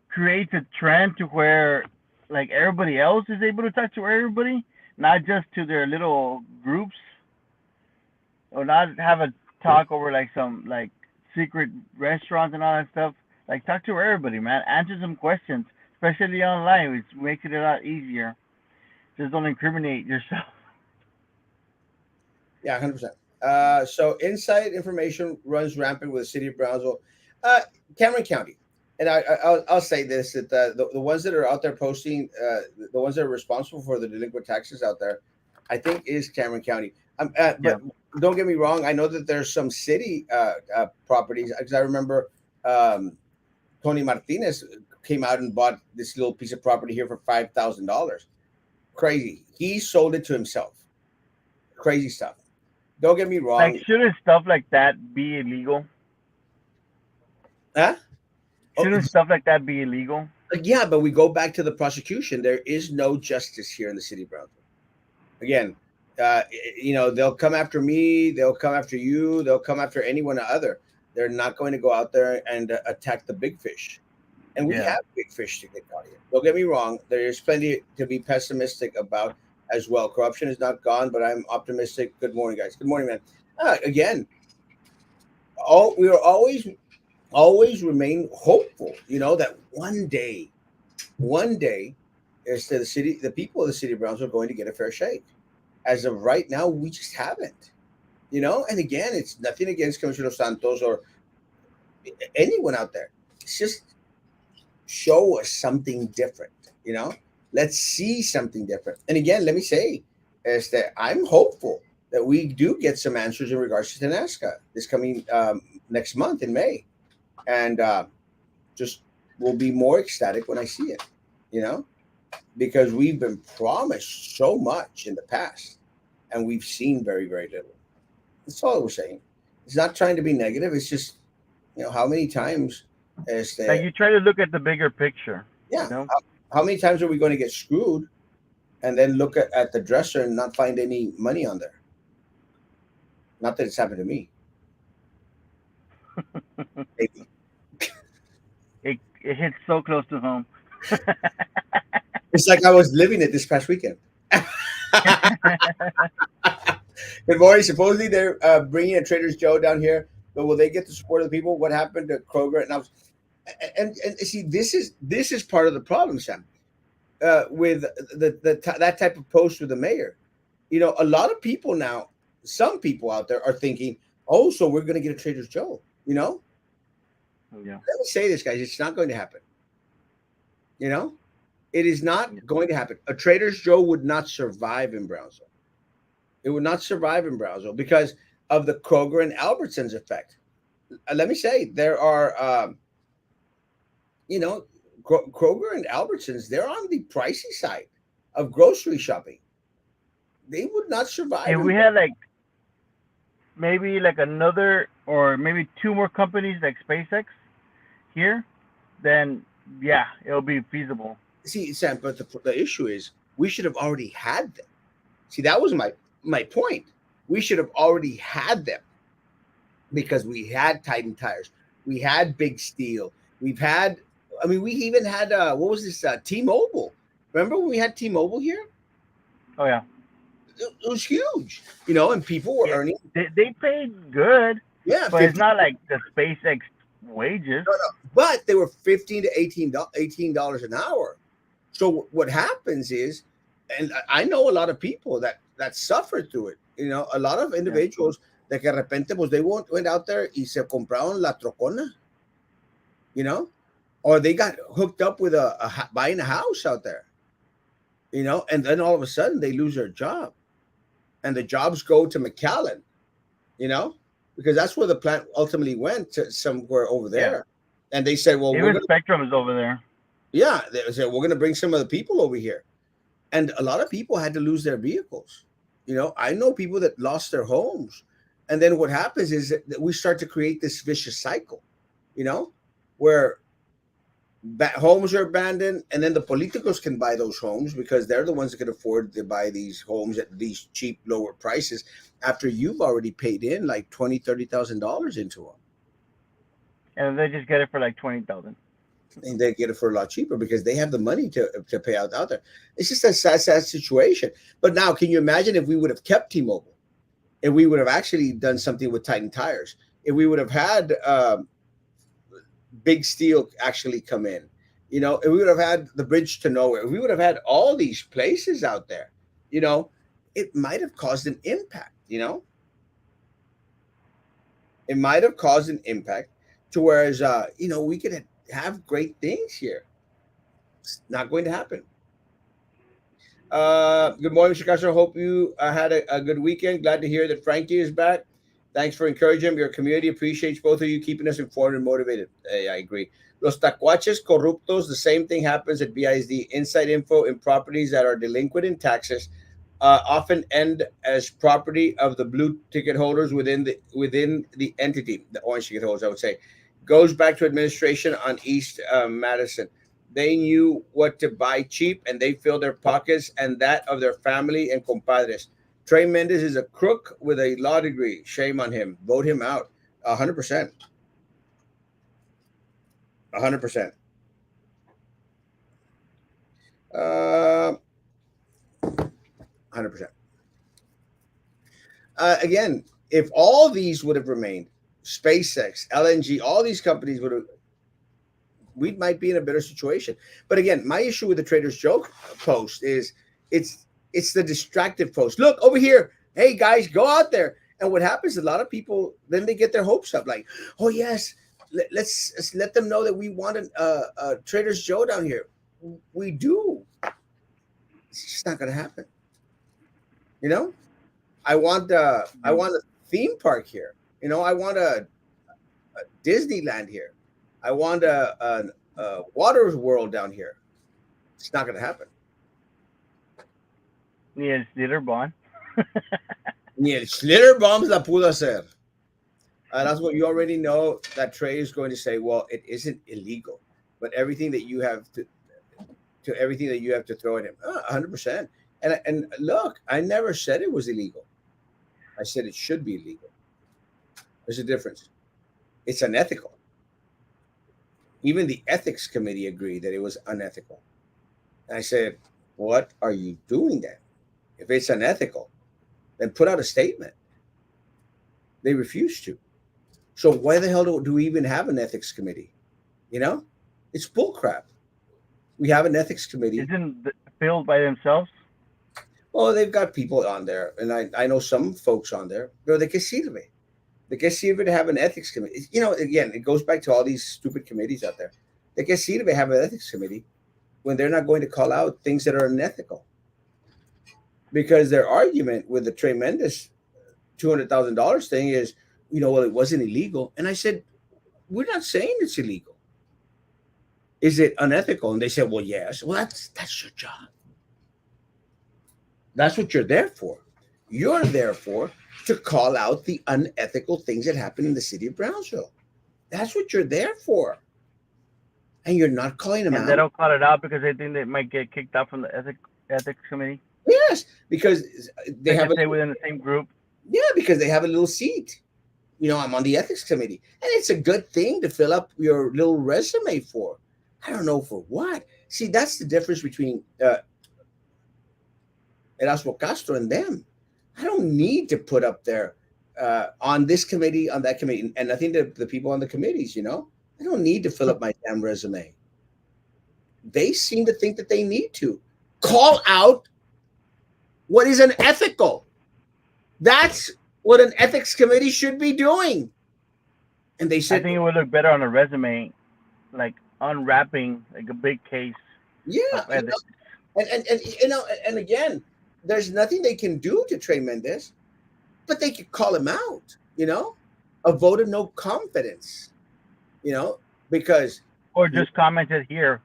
Speaker 2: creates a trend to where like everybody else is able to talk to everybody, not just to their little groups, or not have a talk over like secret restaurants and all that stuff. Like talk to everybody, man. Answer some questions, especially online, which makes it a lot easier. Just don't incriminate yourself.
Speaker 1: Yeah, 100%. So inside information runs rampant with the city of Brownsville, uh, Cameron County, and I'll say this that the ones that are out there posting, the ones that are responsible for the delinquent taxes out there, I think is Cameron County. But
Speaker 2: Yeah,
Speaker 1: don't get me wrong, I know that there's some city properties because I remember um, Tony Martinez came out and bought this little piece of property here for $5,000. Crazy. He sold it to himself. Crazy stuff. Don't get me
Speaker 2: like
Speaker 1: wrong.
Speaker 2: shouldn't stuff like that be illegal?
Speaker 1: Huh? Oh,
Speaker 2: Shouldn't stuff like that be illegal?
Speaker 1: yeah, but we go back to the prosecution. There is no justice here in the city of Brownsville. Again, they'll come after me. They'll come after you. They'll come after anyone other. They're not going to go out there and attack the big fish. And we
Speaker 2: Yeah.
Speaker 1: have big fish to get caught here. Don't get me wrong. There is plenty to be pessimistic about as well. Corruption is not gone, but I'm optimistic. Good morning, guys. Good morning, man. Again, we are always remain hopeful. You know that one day, is the city, the people of the city of Brownsville are going to get a fair shake. As of right now, we just haven't. And again, it's nothing against Commissioner Santos or anyone out there. It's just show us something different. You know, let's see something different. And again, let me say is that I'm hopeful that we do get some answers in regards to Tenasca this coming next month in May, and just will be more ecstatic when I see it. You know, because we've been promised so much in the past, and we've seen very very little. That's all we're saying. It's not trying to be negative. It's just how many times is
Speaker 2: Like
Speaker 1: that
Speaker 2: you try to look at the bigger picture,
Speaker 1: yeah
Speaker 2: you know?
Speaker 1: how many times are we going to get screwed and then look at the dresser and not find any money on there? Not that it's happened to me. Maybe.
Speaker 2: It hits so close to home.
Speaker 1: It's like I was living it this past weekend. Good morning. Supposedly they're bringing a Trader's Joe down here, but will they get the support of the people? What happened to Kroger? And see, this is part of the problem, Sam. With that type of post with the mayor, a lot of people now, some people out there are thinking, oh, so we're going to get a Trader's Joe.
Speaker 2: Yeah.
Speaker 1: Let me say this, guys. It's not going to happen. You know, it is not
Speaker 2: Yeah.
Speaker 1: going to happen. A Trader's Joe would not survive in Brownsville. It would not survive in Brownsville because of the Kroger and Albertsons effect. Let me say, there are, you know, Kroger and Albertsons, they're on the pricey side of grocery shopping. They would not survive
Speaker 2: If
Speaker 1: in.
Speaker 2: we had like maybe like another or maybe two more companies like SpaceX here, then yeah, it'll be feasible.
Speaker 1: See, Sam, but the issue is we should have already had them. See, that was my point. We should have already had them because we had Titan tires, we had Big Steel, we've had. I mean, we even had what was this T-Mobile? Remember when we had T-Mobile here?
Speaker 2: Oh yeah.
Speaker 1: It was huge, and people were
Speaker 2: Yeah.
Speaker 1: earning
Speaker 2: They paid good,
Speaker 1: yeah
Speaker 2: but it's
Speaker 1: 50.
Speaker 2: not like the SpaceX wages.
Speaker 1: No, no, but they were 15 to $18 an hour. So what happens is, and I know a lot of people that suffered through it. A lot of
Speaker 2: Yeah.
Speaker 1: individuals that de repente pues they went out there y se compraron la trocona, you know, or they got hooked up with buying a house out there, and then all of a sudden they lose their job, and the jobs go to McAllen, you know, because that's where the plant ultimately went to somewhere over
Speaker 2: Yeah.
Speaker 1: there, and they said, well, we're
Speaker 2: Even
Speaker 1: gonna
Speaker 2: Spectrum is over there.
Speaker 1: yeah, they said we're gonna bring some of the people over here, and a lot of people had to lose their vehicles. I know people that lost their homes, and then what happens is that we start to create this vicious cycle, where homes are abandoned, and then the politicos can buy those homes because they're the ones that can afford to buy these homes at these cheap, lower prices after you've already paid in like $20,000, $30,000 into them,
Speaker 2: And they just get it for like 20,000.
Speaker 1: and they get it for a lot cheaper because they have the money to pay out there. It's just a sad situation. But now, can you imagine if we would have kept T-Mobile? If we would have actually done something with Titan tires, if we would have had big steel actually come in, if we would have had the bridge to nowhere, if we would have had all these places out there, you know, it might have caused an impact. It might have caused an impact to whereas we could have great things here. It's not going to happen. Good morning, Mr. Castro. Hope you had a good weekend. Glad to hear that Frankie is back. Thanks for encouraging him. Your community appreciates both of you keeping us informed and motivated. Hey, I agree. Los tacuaches corruptos, the same thing happens at BISD. Inside info in properties that are delinquent in taxes often end as property of the blue ticket holders within the entity, the orange ticket holders, I would say. Goes back to administration on East Madison. They knew what to buy cheap and they filled their pockets and that of their family and compadres. Trey Mendez is a crook with a law degree. Shame on him. Vote him out. 100%. 100%. 100%. Again, if all these would have remained, SpaceX, LNG, all these companies would have, we might be in a better situation. But again, my issue with the Trader's Joke post is it's the distracted post. Look over here. Hey guys, go out there. And what happens? A lot of people then they get their hopes up. Like, oh yes, let's let them know that we want a Trader's Joe down here. We do. It's just not going to happen. I want a theme park here. I want a Disneyland here. I want a water world down here. It's not going to happen.
Speaker 2: Ni el Slitterbond.
Speaker 1: Ni el Schlitterbombs la pudo hacer. That's what you already know. That Trey is going to say, well, it isn't illegal, but everything that you have to everything that you have to throw at him, 100%. And look, I never said it was illegal. I said it should be illegal. There's a difference. It's unethical. Even the ethics committee agreed that it was unethical. And I said, what are you doing then? If it's unethical, then put out a statement. They refused to. So why the hell do we even have an ethics committee? It's bullcrap. We have an ethics committee.
Speaker 2: Isn't filled by themselves?
Speaker 1: Well, they've got people on there, and I know some folks on there. Pero de qué sirve? De qué sirve to have an ethics committee? Again, it goes back to all these stupid committees out there. De qué sirve to have an ethics committee when they're not going to call out things that are unethical? Because their argument with the tremendous $200,000 thing is, well, it wasn't illegal. And I said, we're not saying it's illegal. Is it unethical? And they said, well, yes. Well, that's your job. That's what you're there for. You're there for to call out the unethical things that happen in the city of Brownsville. That's what you're there for. And you're not calling them out.
Speaker 2: And they don't call it out because they think they might get kicked out from the ethics committee.
Speaker 1: Yes, because they have
Speaker 2: stay within the same group.
Speaker 1: Yeah, because they have a little seat. I'm on the ethics committee, and it's a good thing to fill up your little resume for. I don't know for what. See, that's the difference between Erasmo Castro and them. I don't need to put up there on this committee, on that committee, and I think that the people on the committees, I don't need to fill up my damn resume. They seem to think that they need to call out what is unethical. That's what an ethics committee should be doing. And they said,
Speaker 2: I think it would look better on a resume, like unwrapping like a big case.
Speaker 1: Yeah, and again, there's nothing they can do to Trey Mendez, but they could call him out. A vote of no confidence. Because
Speaker 2: or just comment it here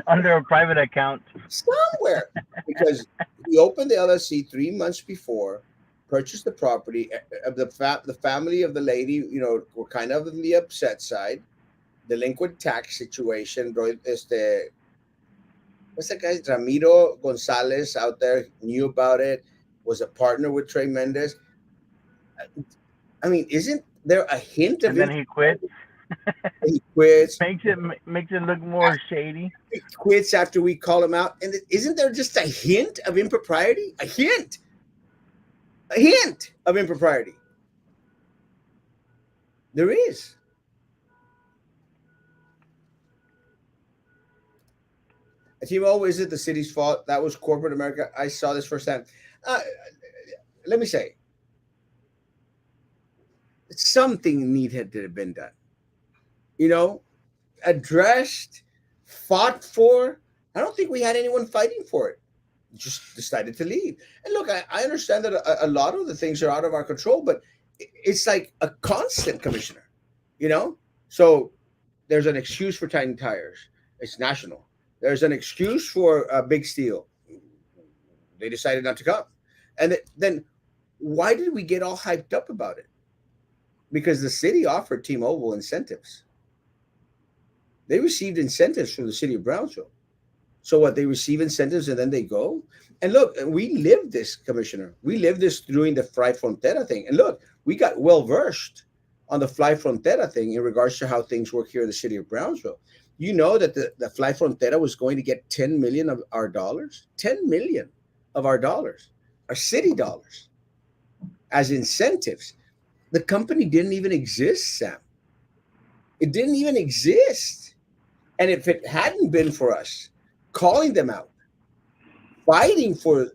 Speaker 2: under a private account
Speaker 1: somewhere, because he opened the LLC 3 months before, purchased the property. The family of the lady, were kind of on the upset side. Delinquent tax situation. What's that guy? Ramiro Gonzalez out there knew about it. Was a partner with Trey Mendez. I mean, isn't there a hint of?
Speaker 2: And then he quits.
Speaker 1: He quits.
Speaker 2: Makes it look more shady.
Speaker 1: He quits after we call him out. And isn't there just a hint of impropriety? A hint of impropriety. There is. T-Mobile, is it the city's fault? That was corporate America. I saw this firsthand. Uh, Let me say, something needed to have been done. You know, addressed, fought for. I don't think we had anyone fighting for it. Just decided to leave. And look, I understand that a lot of the things are out of our control, but it's like a constant, commissioner. You know, so there's an excuse for tiny tires. It's national. There's an excuse for big steel. They decided not to come, and then why did we get all hyped up about it? Because the city offered T-Mobile incentives. They received incentives from the city of Brownsville. So what? They receive incentives and then they go. And look, we lived this, commissioner. We lived this during the Fly Frontera thing. And look, we got well versed on the Fly Frontera thing in regards to how things work here in the city of Brownsville. You know that the Fly Frontera was going to get 10 million of our dollars, 10 million of our dollars, our city dollars, as incentives. The company didn't even exist, Sam. It didn't even exist. And if it hadn't been for us calling them out, fighting for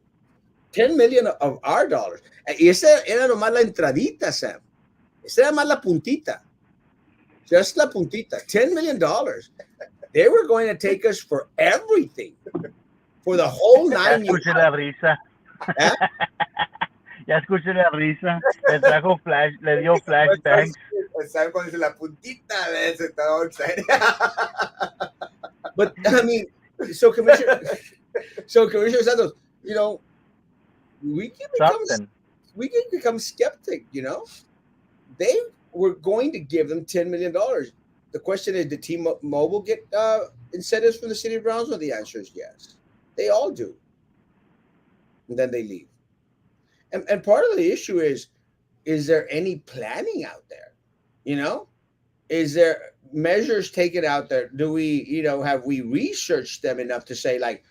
Speaker 1: 10 million of our dollars, y esa era nomás la entradita, Sam. Esa era más la puntita. Just la puntita. $10 million. They were going to take us for everything. For the whole
Speaker 2: Ya
Speaker 1: 9 years.
Speaker 2: escuché la risa.
Speaker 1: ¿Eh?
Speaker 2: Ya escuché la risa. Le trajo flash, le dio flashbacks.
Speaker 3: ¿Sabes cuando dice la puntita? That's it, all excited.
Speaker 1: But I mean, so Commissioner Santos, you know, we can become
Speaker 2: Something.
Speaker 1: we can become skeptic, you know. They were going to give them $10 million. The question is, did T-Mobile get incentives from the city of Brownsville? The answer is yes. They all do. And then they leave. And part of the issue is there any planning out there? You know? Is there measures taken out there? Do we, have we researched them enough to say, like,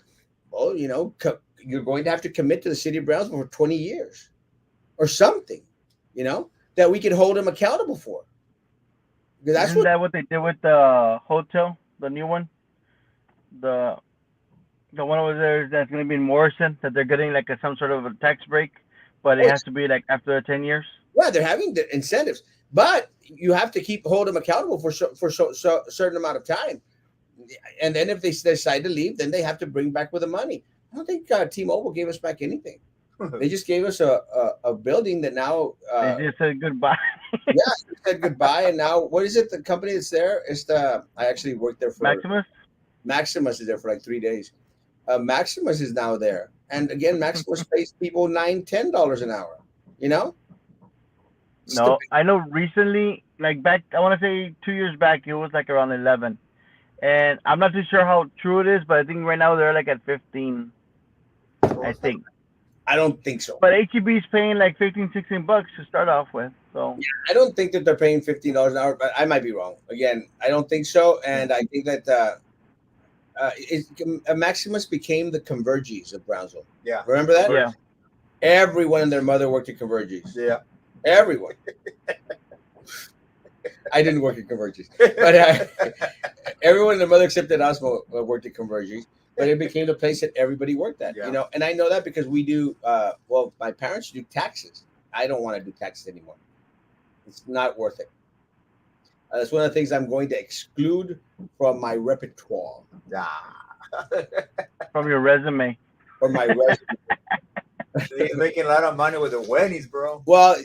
Speaker 1: well, you're going to have to commit to the city of Brownsville for 20 years or something, that we can hold them accountable for? Because that's
Speaker 2: Isn't that what they did with the hotel, the new one? The one over there that's going to be in Morrison, that they're getting like some sort of a tax break, but it has to be like after 10 years.
Speaker 1: Yeah, they're having the incentives, but you have to hold them accountable for certain amount of time. And then if they decide to leave, then they have to bring back with the money. I don't think T-Mobile gave us back anything. They just gave us a building that now
Speaker 2: they just said goodbye.
Speaker 1: Yeah, said goodbye. And now, what is it? The company that's there is I actually worked there for
Speaker 2: Maximus.
Speaker 1: Maximus is there for like 3 days. Maximus is now there, and again, Maximus pays people $9-10 an hour.
Speaker 2: No, I know recently, like back, I want to say 2 years back, it was like around 11, and I'm not too sure how true it is, but I think right now they're like at 15. I think.
Speaker 1: I don't think so.
Speaker 2: But HEB is paying like $15-16 to start off with. So
Speaker 1: yeah, I don't think that they're paying $15 an hour, but I might be wrong. Again, I don't think so, and I think that Maximus became the Converges of Brownsville.
Speaker 3: Yeah,
Speaker 1: remember that?
Speaker 2: Yeah.
Speaker 1: Everyone and their mother worked at Converges.
Speaker 3: Yeah,
Speaker 1: everyone. I didn't work at Converges, but everyone and their mother except Erasmo worked at Converges. But it became the place that everybody worked at, And I know that because we do. My parents do taxes. I don't want to do taxes anymore. It's not worth it. That's one of the things I'm going to exclude from my repertoire.
Speaker 2: From your resume.
Speaker 1: From my resume.
Speaker 3: He's making a lot of money with the weddings, bro.
Speaker 1: Well,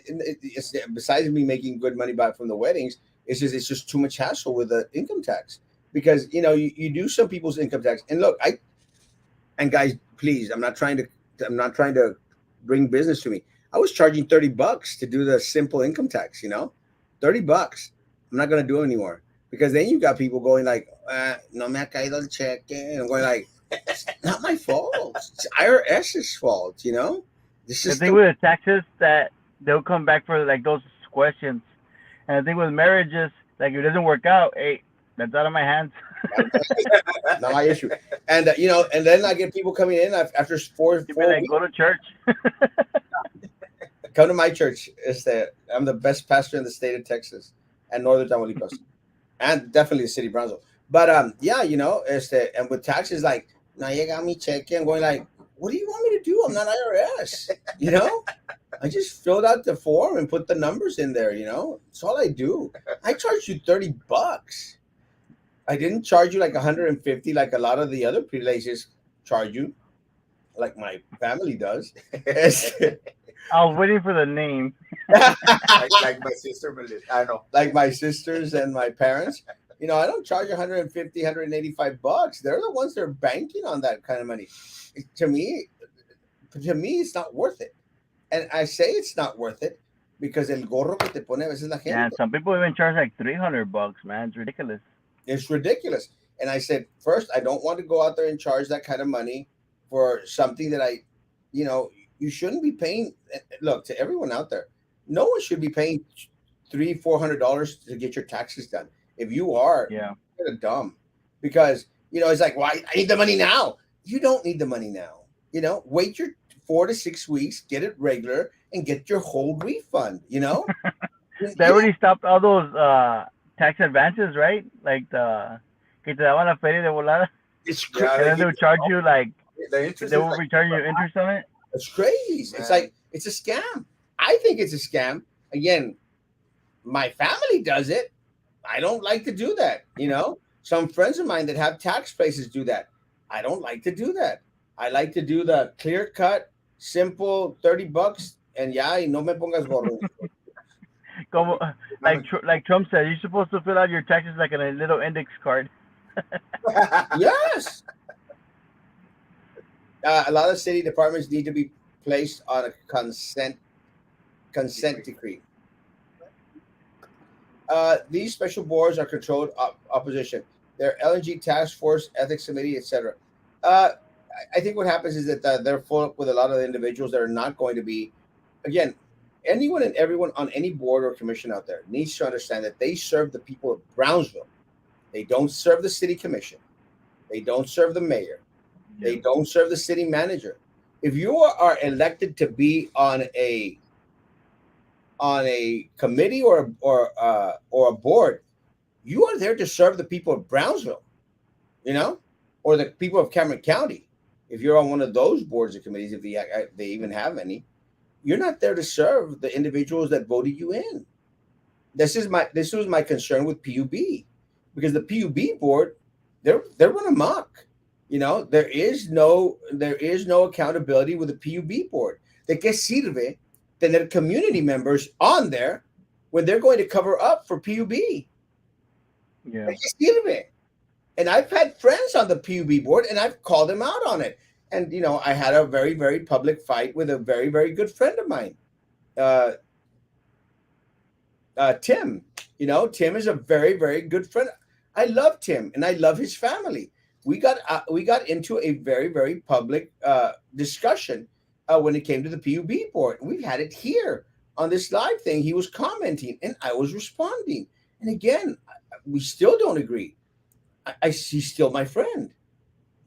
Speaker 1: besides me making good money from the weddings, it's just too much hassle with the income tax. Because you do some people's income tax, and look, guys, please, I'm not trying to bring business to me. I was charging $30 to do the simple income tax, $30. I'm not going to do it anymore, because then you got people going like, no me ha caído el cheque, and I'm going like, it's not my fault. It's IRS's fault, This is
Speaker 2: the thing with the taxes, that they'll come back for like those questions, and the thing with marriages, like if it doesn't work out, hey, that's out of my hands.
Speaker 1: Not my issue. And and then I get people coming in after four
Speaker 2: Like,
Speaker 1: weeks.
Speaker 2: go to church.
Speaker 1: Come to my church. I'm the best pastor in the state of Texas, and Northern Tamaulipas, and definitely the city of Brownsville. But yeah, and with taxes, like now you got me checking, going like, what do you want me to do? I'm not IRS, you know. I just filled out the form and put the numbers in there, That's all I do. I charge you $30. I didn't charge you like 150 like a lot of the other places charge you, like my family does.
Speaker 2: I was waiting for the name.
Speaker 3: like my sister Melissa. I know.
Speaker 1: Like my sisters and my parents. I don't charge 150, $185. They're the ones that are banking on that kind of money. To me, it's not worth it. And I say it's not worth it because el gorro que te pone a veces la
Speaker 2: Yeah, and
Speaker 1: gente.
Speaker 2: some people even charge like $300, man. It's ridiculous.
Speaker 1: It's ridiculous. And I said, first, I don't want to go out there and charge that kind of money for something that you know, you shouldn't be paying. Look, to everyone out there, no one should be paying $300-$400 to get your taxes done. If you are,
Speaker 2: Yeah.
Speaker 1: you're dumb, because it's like, why I need the money now. You don't need the money now. Wait your 4 to 6 weeks, get it regular, and get your whole refund.
Speaker 2: They
Speaker 1: You know,
Speaker 2: already stopped all those tax advances, right? Like the que te daban la feria de volada,
Speaker 1: it's
Speaker 3: Yeah,
Speaker 2: and
Speaker 3: they
Speaker 2: then they
Speaker 3: give
Speaker 2: would charge you like
Speaker 3: the interest
Speaker 2: they
Speaker 3: is
Speaker 2: would
Speaker 3: like
Speaker 2: be charging you interest on it.
Speaker 1: It's crazy. It's
Speaker 3: man.
Speaker 1: like it's a scam. I think it's a scam. Again, my family does it. I don't like to do that. Some friends of mine that have tax places do that. I don't like to do that. I like to do the clear cut, simple, $30, and ya, y no me pongas gorro.
Speaker 2: Como,
Speaker 3: No,
Speaker 2: like Trump said, you're supposed to fill out your taxes like in a little index card.
Speaker 1: Yes. A lot of city departments need to be placed on a consent decree. These special boards are controlled opposition. They're LNG task force, ethics committee, etc. Uh, I think what happens is that they're full up with a lot of individuals that are not going to be. Again, anyone and everyone on any board or commission out there needs to understand that they serve the people of Brownsville. They don't serve the city commission. They don't serve the mayor. They
Speaker 2: Yeah.
Speaker 1: don't serve the city manager. If you are elected to be on a committee or a board, you are there to serve the people of Brownsville, or the people of Cameron County. If you're on one of those boards or committees, if they even have any, you're not there to serve the individuals that voted you in. This was my concern with PUB, because the PUB board, they're run amok. There is no accountability with the PUB board. ¿De qué sirve tener community members on there when they're going to cover up for PUB?
Speaker 2: Yeah.
Speaker 1: ¿De qué sirve? And I've had friends on the PUB board, and I've called them out on it. And I had a very, very public fight with a very, very good friend of mine, uh, Tim. Tim is a very, very good friend. I love Tim, and I love his family. We got into a very, very public discussion when it came to the PUB board. We've had it here on this live thing. He was commenting, and I was responding. And again, we still don't agree. He's still my friend.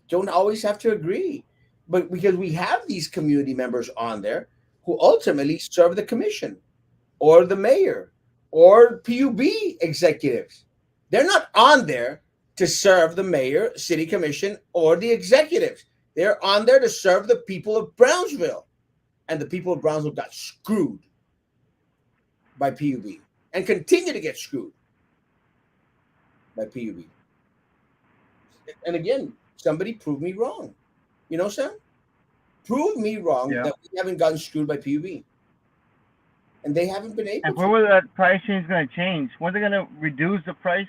Speaker 1: Don't always have to agree, but because we have these community members on there who ultimately serve the commission or the mayor or PUB executives. They're not on there to serve the mayor, city commission, or the executives. They're on there to serve the people of Brownsville. And the people of Brownsville got screwed by PUB and continue to get screwed by PUB. And again, somebody prove me wrong. Sam? Prove me wrong
Speaker 2: Yeah.
Speaker 1: that we haven't gotten screwed by PUB. And they haven't been able
Speaker 2: And when
Speaker 1: to.
Speaker 2: was that price change going to change? When are they going to reduce the price?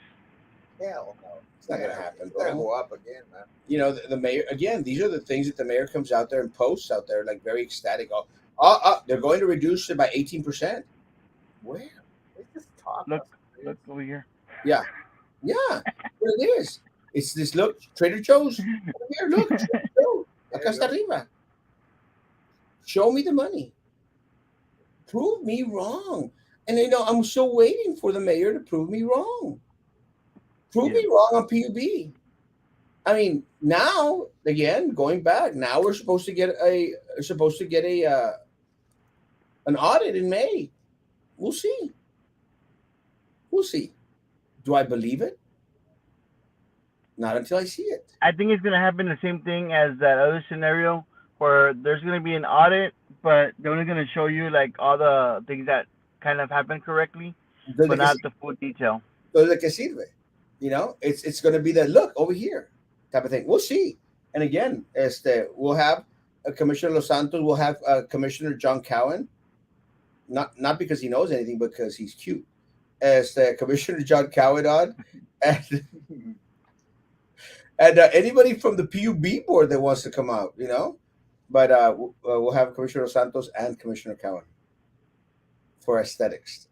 Speaker 3: hell no.
Speaker 1: It's not going to happen,
Speaker 3: It's gonna
Speaker 1: bro.
Speaker 3: go up again, man.
Speaker 1: The mayor, again, these are the things that the mayor comes out there and posts out there, like very ecstatic. They're going to reduce it by 18%. Where?
Speaker 3: They just talk.
Speaker 2: Look over here.
Speaker 1: Yeah. What it is. It's this, look, Trader Joe's. Over here, look, Trader Joe. Acá está arriba. Show me the money. Prove me wrong. And I'm still waiting for the mayor to prove me wrong. Prove me wrong on PUB. I mean, now again, going back, now we're supposed to get an audit in May. We'll see. We'll see. Do I believe it? Not until I see it.
Speaker 2: I think it's gonna happen the same thing as that other scenario where there's gonna be an audit, but they're only gonna show you like all the things that kind of happened correctly,
Speaker 1: Does
Speaker 2: but
Speaker 1: it,
Speaker 2: not the full detail.
Speaker 1: does it que sirve? It's going to be that look over here type of thing. We'll see. And again, we'll have Commissioner Los Santos. We'll have Commissioner John Cowan. Not because he knows anything, because he's cute. Commissioner John Cowan on, and anybody from the PUB board that wants to come out, But we'll have Commissioner Los Santos and Commissioner Cowan for aesthetics.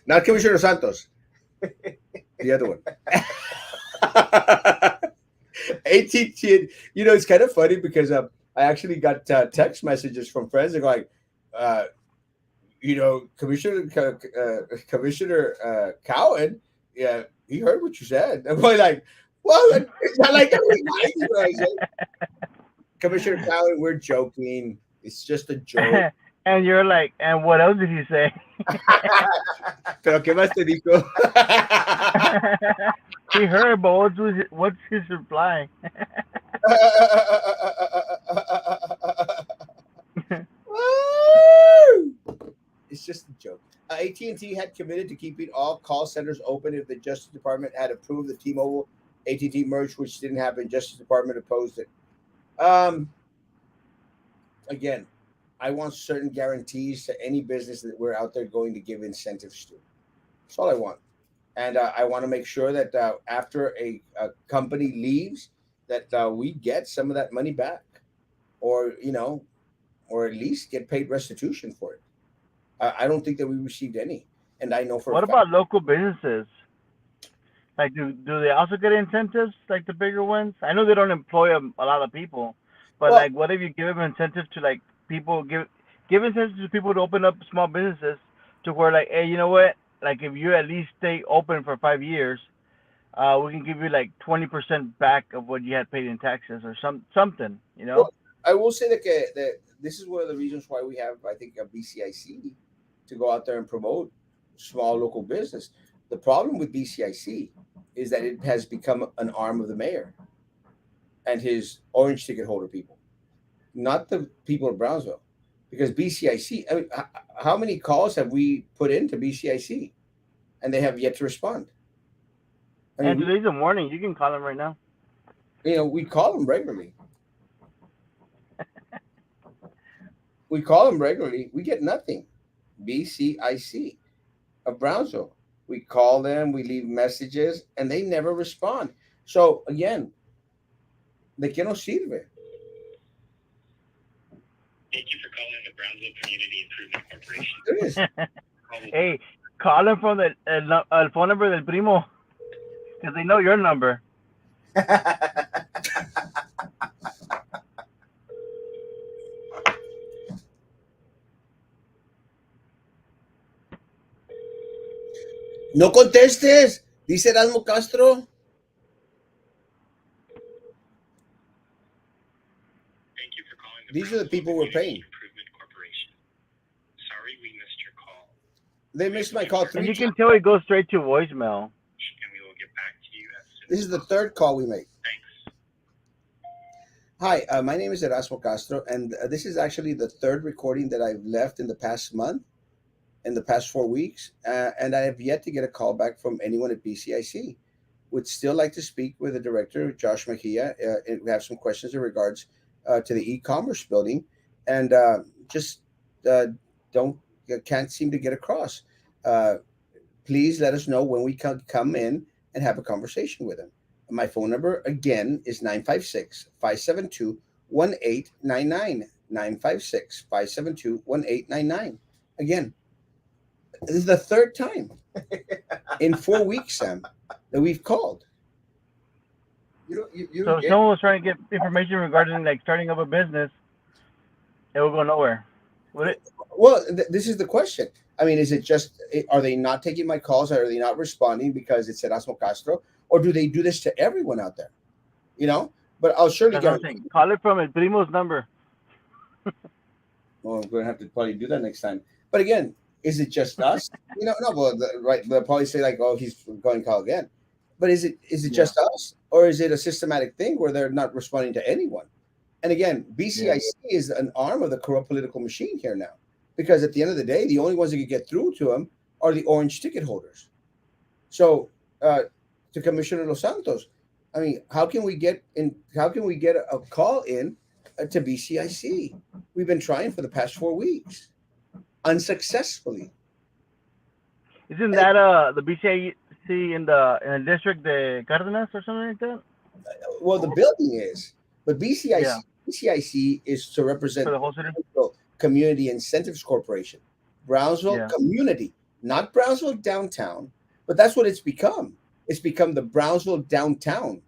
Speaker 1: Not Commissioner Santos, the other one. ATT, it's kind of funny because I actually got text messages from friends that go like, Commissioner Cowan, yeah, he heard what you said. I'm like, well, it's not like Commissioner Cowan, we're joking. It's just a joke.
Speaker 2: And you're like, and what else did he say?
Speaker 1: Pero qué más te dijo?
Speaker 2: He heard, but what's his reply?
Speaker 1: It's just a joke. AT&T had committed to keeping all call centers open if the Justice Department had approved the T-Mobile AT&T merge, which didn't happen. Justice Department opposed it. Again, I want certain guarantees to any business that we're out there going to give incentives to. That's all I want. And I want to make sure that after a company leaves, that we get some of that money back, or or at least get paid restitution for it. I don't think that we received any, and I know for a
Speaker 2: What
Speaker 1: fact.
Speaker 2: about local businesses? Like, do they also get incentives like the bigger ones? I know they don't employ a lot of people, but
Speaker 1: Well,
Speaker 2: like, what if you give them incentives to like people give incentives to people to open up small businesses to where like, hey, you know what? Like, if you at least stay open for 5 years, we can give you like 20% back of what you had paid in taxes or something, you know?
Speaker 1: well, I will say that this is one of the reasons why we have, I think, a BCIC to go out there and promote small local business. The problem with BCIC is that it has become an arm of the mayor and his orange ticket holder people, not the people of Brownsville. Because BCIC, I mean, how many calls have we put into BCIC and they have yet to respond? I mean,
Speaker 2: And today's a morning. You can call them right now.
Speaker 1: we call them regularly. We call them regularly. We get nothing. BCIC of Brownsville. We call them, we leave messages, and they never respond. So again, ¿de qué nos sirve?
Speaker 4: Thank you for calling the Brownsville Community Improvement Corporation.
Speaker 1: There is.
Speaker 2: Hey, call them from the phone number del primo, because they know your number.
Speaker 1: No contestes, dice Erasmo Castro.
Speaker 4: Thank you for calling the
Speaker 1: These are the
Speaker 4: Brownsville
Speaker 1: people we're
Speaker 4: Community
Speaker 1: paying.
Speaker 4: Improvement Corporation. Sorry we missed your call.
Speaker 1: They missed my call
Speaker 2: And
Speaker 1: 3
Speaker 2: you
Speaker 1: times.
Speaker 2: can tell it goes straight to voicemail.
Speaker 4: And we will get back to you as soon
Speaker 1: This
Speaker 4: as
Speaker 1: is the
Speaker 4: possible.
Speaker 1: third call we make.
Speaker 4: Thanks.
Speaker 1: Hi, my name is Erasmo Castro, and this is actually the third recording that I've left in the past month, in the past 4 weeks, and I have yet to get a call back from anyone at BCIC. Would still like to speak with the director, Josh Mejia, and we have some questions in regards to the e-commerce building, and just uh, don't can't seem to get across. Uh, Please let us know when we can come in and have a conversation with him. My phone number again is 956-572-1899. 956-572-1899. Again, this is the third time in 4 weeks, Sam, that we've called.
Speaker 2: So if someone was trying to get information regarding like starting up a business, it will go nowhere. Would it?
Speaker 1: Well, this is the question. I mean, is it just, are they not taking my calls? Are they not responding because it's Erasmo Castro? Or do they do this to everyone out there? But I'll surely
Speaker 2: That's what I'm
Speaker 1: guarantee.
Speaker 2: saying. Call it from el primo's number.
Speaker 1: Well, I'm going to have to probably do that next time. But again, is it just us? No. Well, right. They'll probably say like, "Oh, he's going to call again." But is it
Speaker 2: Yeah.
Speaker 1: just us, or is it a systematic thing where they're not responding to anyone? And again,
Speaker 2: Yeah.
Speaker 1: BCIC is an arm of the corrupt political machine here now, because at the end of the day, the only ones that can get through to them are the orange ticket holders. So, uh, to Commissioner Los Santos, I mean, how can we get in? How can we get a call in to BCIC? We've been trying for the past 4 weeks unsuccessfully.
Speaker 2: Isn't
Speaker 1: And,
Speaker 2: that the BCIC in the district the Cardenas or something like that?
Speaker 1: well, the building is, but
Speaker 2: Yeah.
Speaker 1: BCIC is to
Speaker 2: For
Speaker 1: represent
Speaker 2: the whole city.
Speaker 1: Brownsville Community Incentives Corporation, Brownsville
Speaker 2: Yeah.
Speaker 1: Community, not Brownsville Downtown, but that's what it's become. It's become the Brownsville Downtown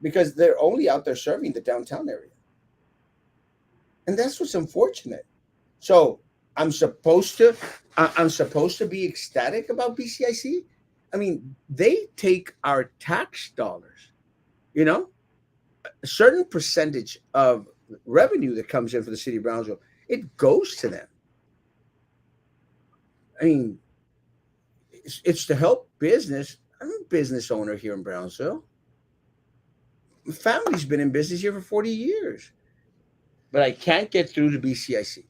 Speaker 1: because they're only out there serving the downtown area, and that's what's unfortunate. So I'm supposed to I'm supposed to be ecstatic about BCIC. I mean, they take our tax dollars, you know, a certain percentage of revenue that comes in for the city of Brownsville, it goes to them. I mean, it's to help business. I'm a business owner here in Brownsville. My family's been in business here for 40 years, but I can't get through to BCIC.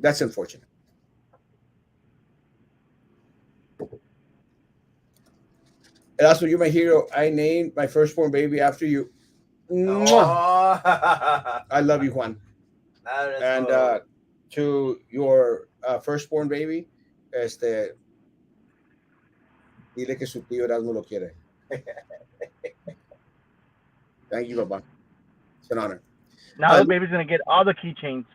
Speaker 1: That's unfortunate. And that's what you're my hero. I named my firstborn baby after you. Mwah!
Speaker 3: Oh,
Speaker 1: I love you, Juan.
Speaker 3: that is
Speaker 1: And
Speaker 3: so.
Speaker 1: to your firstborn baby, este, dile que su tío Erasmo lo quiere. Thank you, Papa. It's an honor.
Speaker 2: Now
Speaker 1: Uh,
Speaker 2: the baby's gonna get all the keychains.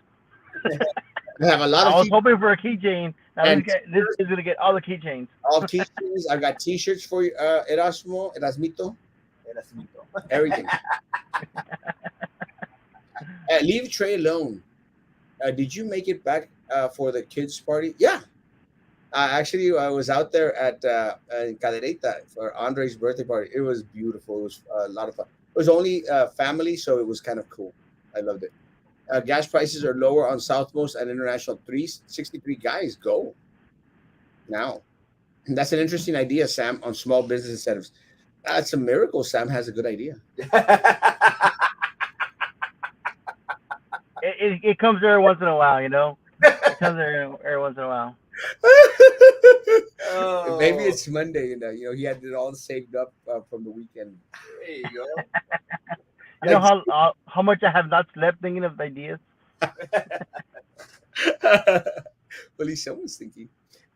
Speaker 1: I have a lot
Speaker 2: I
Speaker 1: of
Speaker 2: was hoping for a keychain. Now
Speaker 1: and
Speaker 2: this is gonna get all the keychains.
Speaker 1: all t-shirts. I've got t-shirts for you, Erasmo, Erasmito,
Speaker 3: Erasmito.
Speaker 1: everything. Leave Trey alone. Did you make it back for the kids' party? Yeah. Actually, I was out there at in Cadereyta for Andre's birthday party. It was beautiful. It was a lot of fun. It was only family, so it was kind of cool. I loved it. Gas prices are lower on Southmost and International 363. Guys, go now. And that's an interesting idea, Sam, on small business incentives. That's a miracle. Sam has a good idea.
Speaker 2: It comes every once in a while, you know. It comes every once in a while.
Speaker 1: Maybe
Speaker 3: Oh,
Speaker 1: it's Monday, and he had it all saved up from the weekend.
Speaker 3: there you go.
Speaker 2: You know
Speaker 1: Like,
Speaker 2: how much I have not slept thinking of ideas.
Speaker 1: well, at least someone's thinking.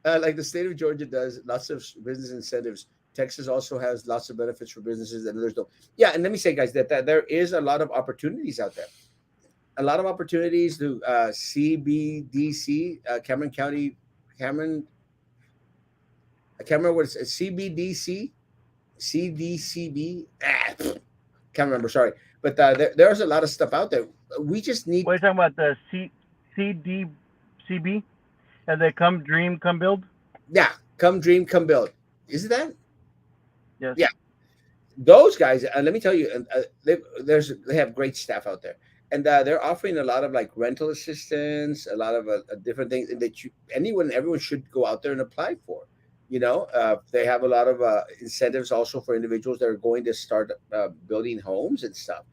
Speaker 1: Like the state of Georgia does, lots of business incentives. Texas also has lots of benefits for businesses that others don't. Yeah, and let me say, guys, that there is a lot of opportunities out there. A lot of opportunities to CBDC, Cameron County, Cameron. I can't remember what it's CBDC, CDCB. Can't remember. Sorry, but there's a lot of stuff out there. We just need,
Speaker 2: What are you talking about? The CDCB? And they come dream, come build.
Speaker 1: yeah, come dream, come build. Is it that?
Speaker 2: Yes.
Speaker 1: Yeah, those guys. Let me tell you, they have great staff out there, and they're offering a lot of like rental assistance, a lot of different things that everyone should go out there and apply for. They have a lot of incentives also for individuals that are going to start building homes and stuff.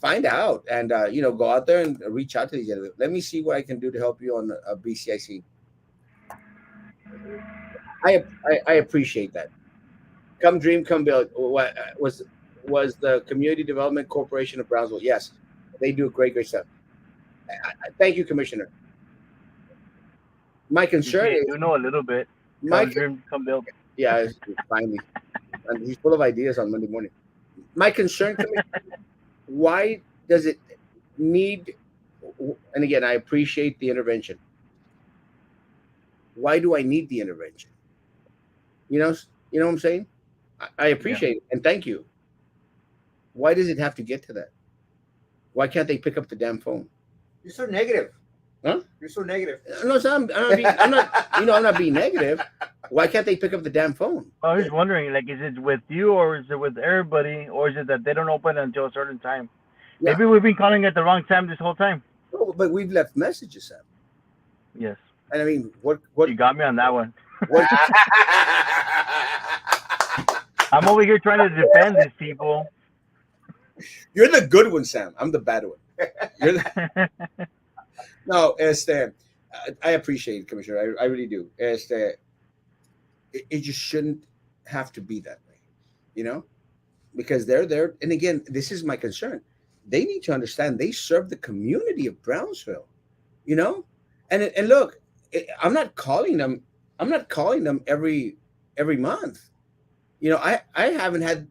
Speaker 1: Find out and go out there and reach out to these individuals. Let me see what I can do to help you on BCIC. I appreciate that. Come dream, come build. What was the Community Development Corporation of Brownsville? Yes, they do great stuff. Thank you, Commissioner. My
Speaker 2: You see,
Speaker 1: concern
Speaker 2: I
Speaker 1: is
Speaker 2: do know a little bit.
Speaker 1: my
Speaker 2: Come dream, come build.
Speaker 1: yeah, finally, and he's full of ideas on Monday morning. My concern, Commissioner, why does it need? And again, I appreciate the intervention. Why do I need the intervention? You know, what I'm saying. I
Speaker 2: Yeah.
Speaker 1: appreciate it and thank you. Why does it have to get to that? Why can't they pick up the damn phone?
Speaker 3: You're so negative.
Speaker 1: Huh?
Speaker 3: You're so negative.
Speaker 1: No, so I'm not being negative. Why can't they pick up the damn phone?
Speaker 2: I was wondering, like, is it with you or is it with everybody, or is it that they don't open until a certain time?
Speaker 1: Yeah,
Speaker 2: Maybe we've been calling at the wrong time this whole time.
Speaker 1: no, but we've left messages, Sam.
Speaker 2: Yes.
Speaker 1: And I mean,
Speaker 2: You got me on that one.
Speaker 1: what?
Speaker 2: I'm over here trying to defend these people.
Speaker 1: You're the good one, Sam. I'm the bad one. You're the, no. I appreciate it, Commissioner. I really do. It just shouldn't have to be that way, you know, because they're there. And again, this is my concern. They need to understand they serve the community of Brownsville, you know, and look, I'm not calling them. I'm not calling them every month. You know, I haven't had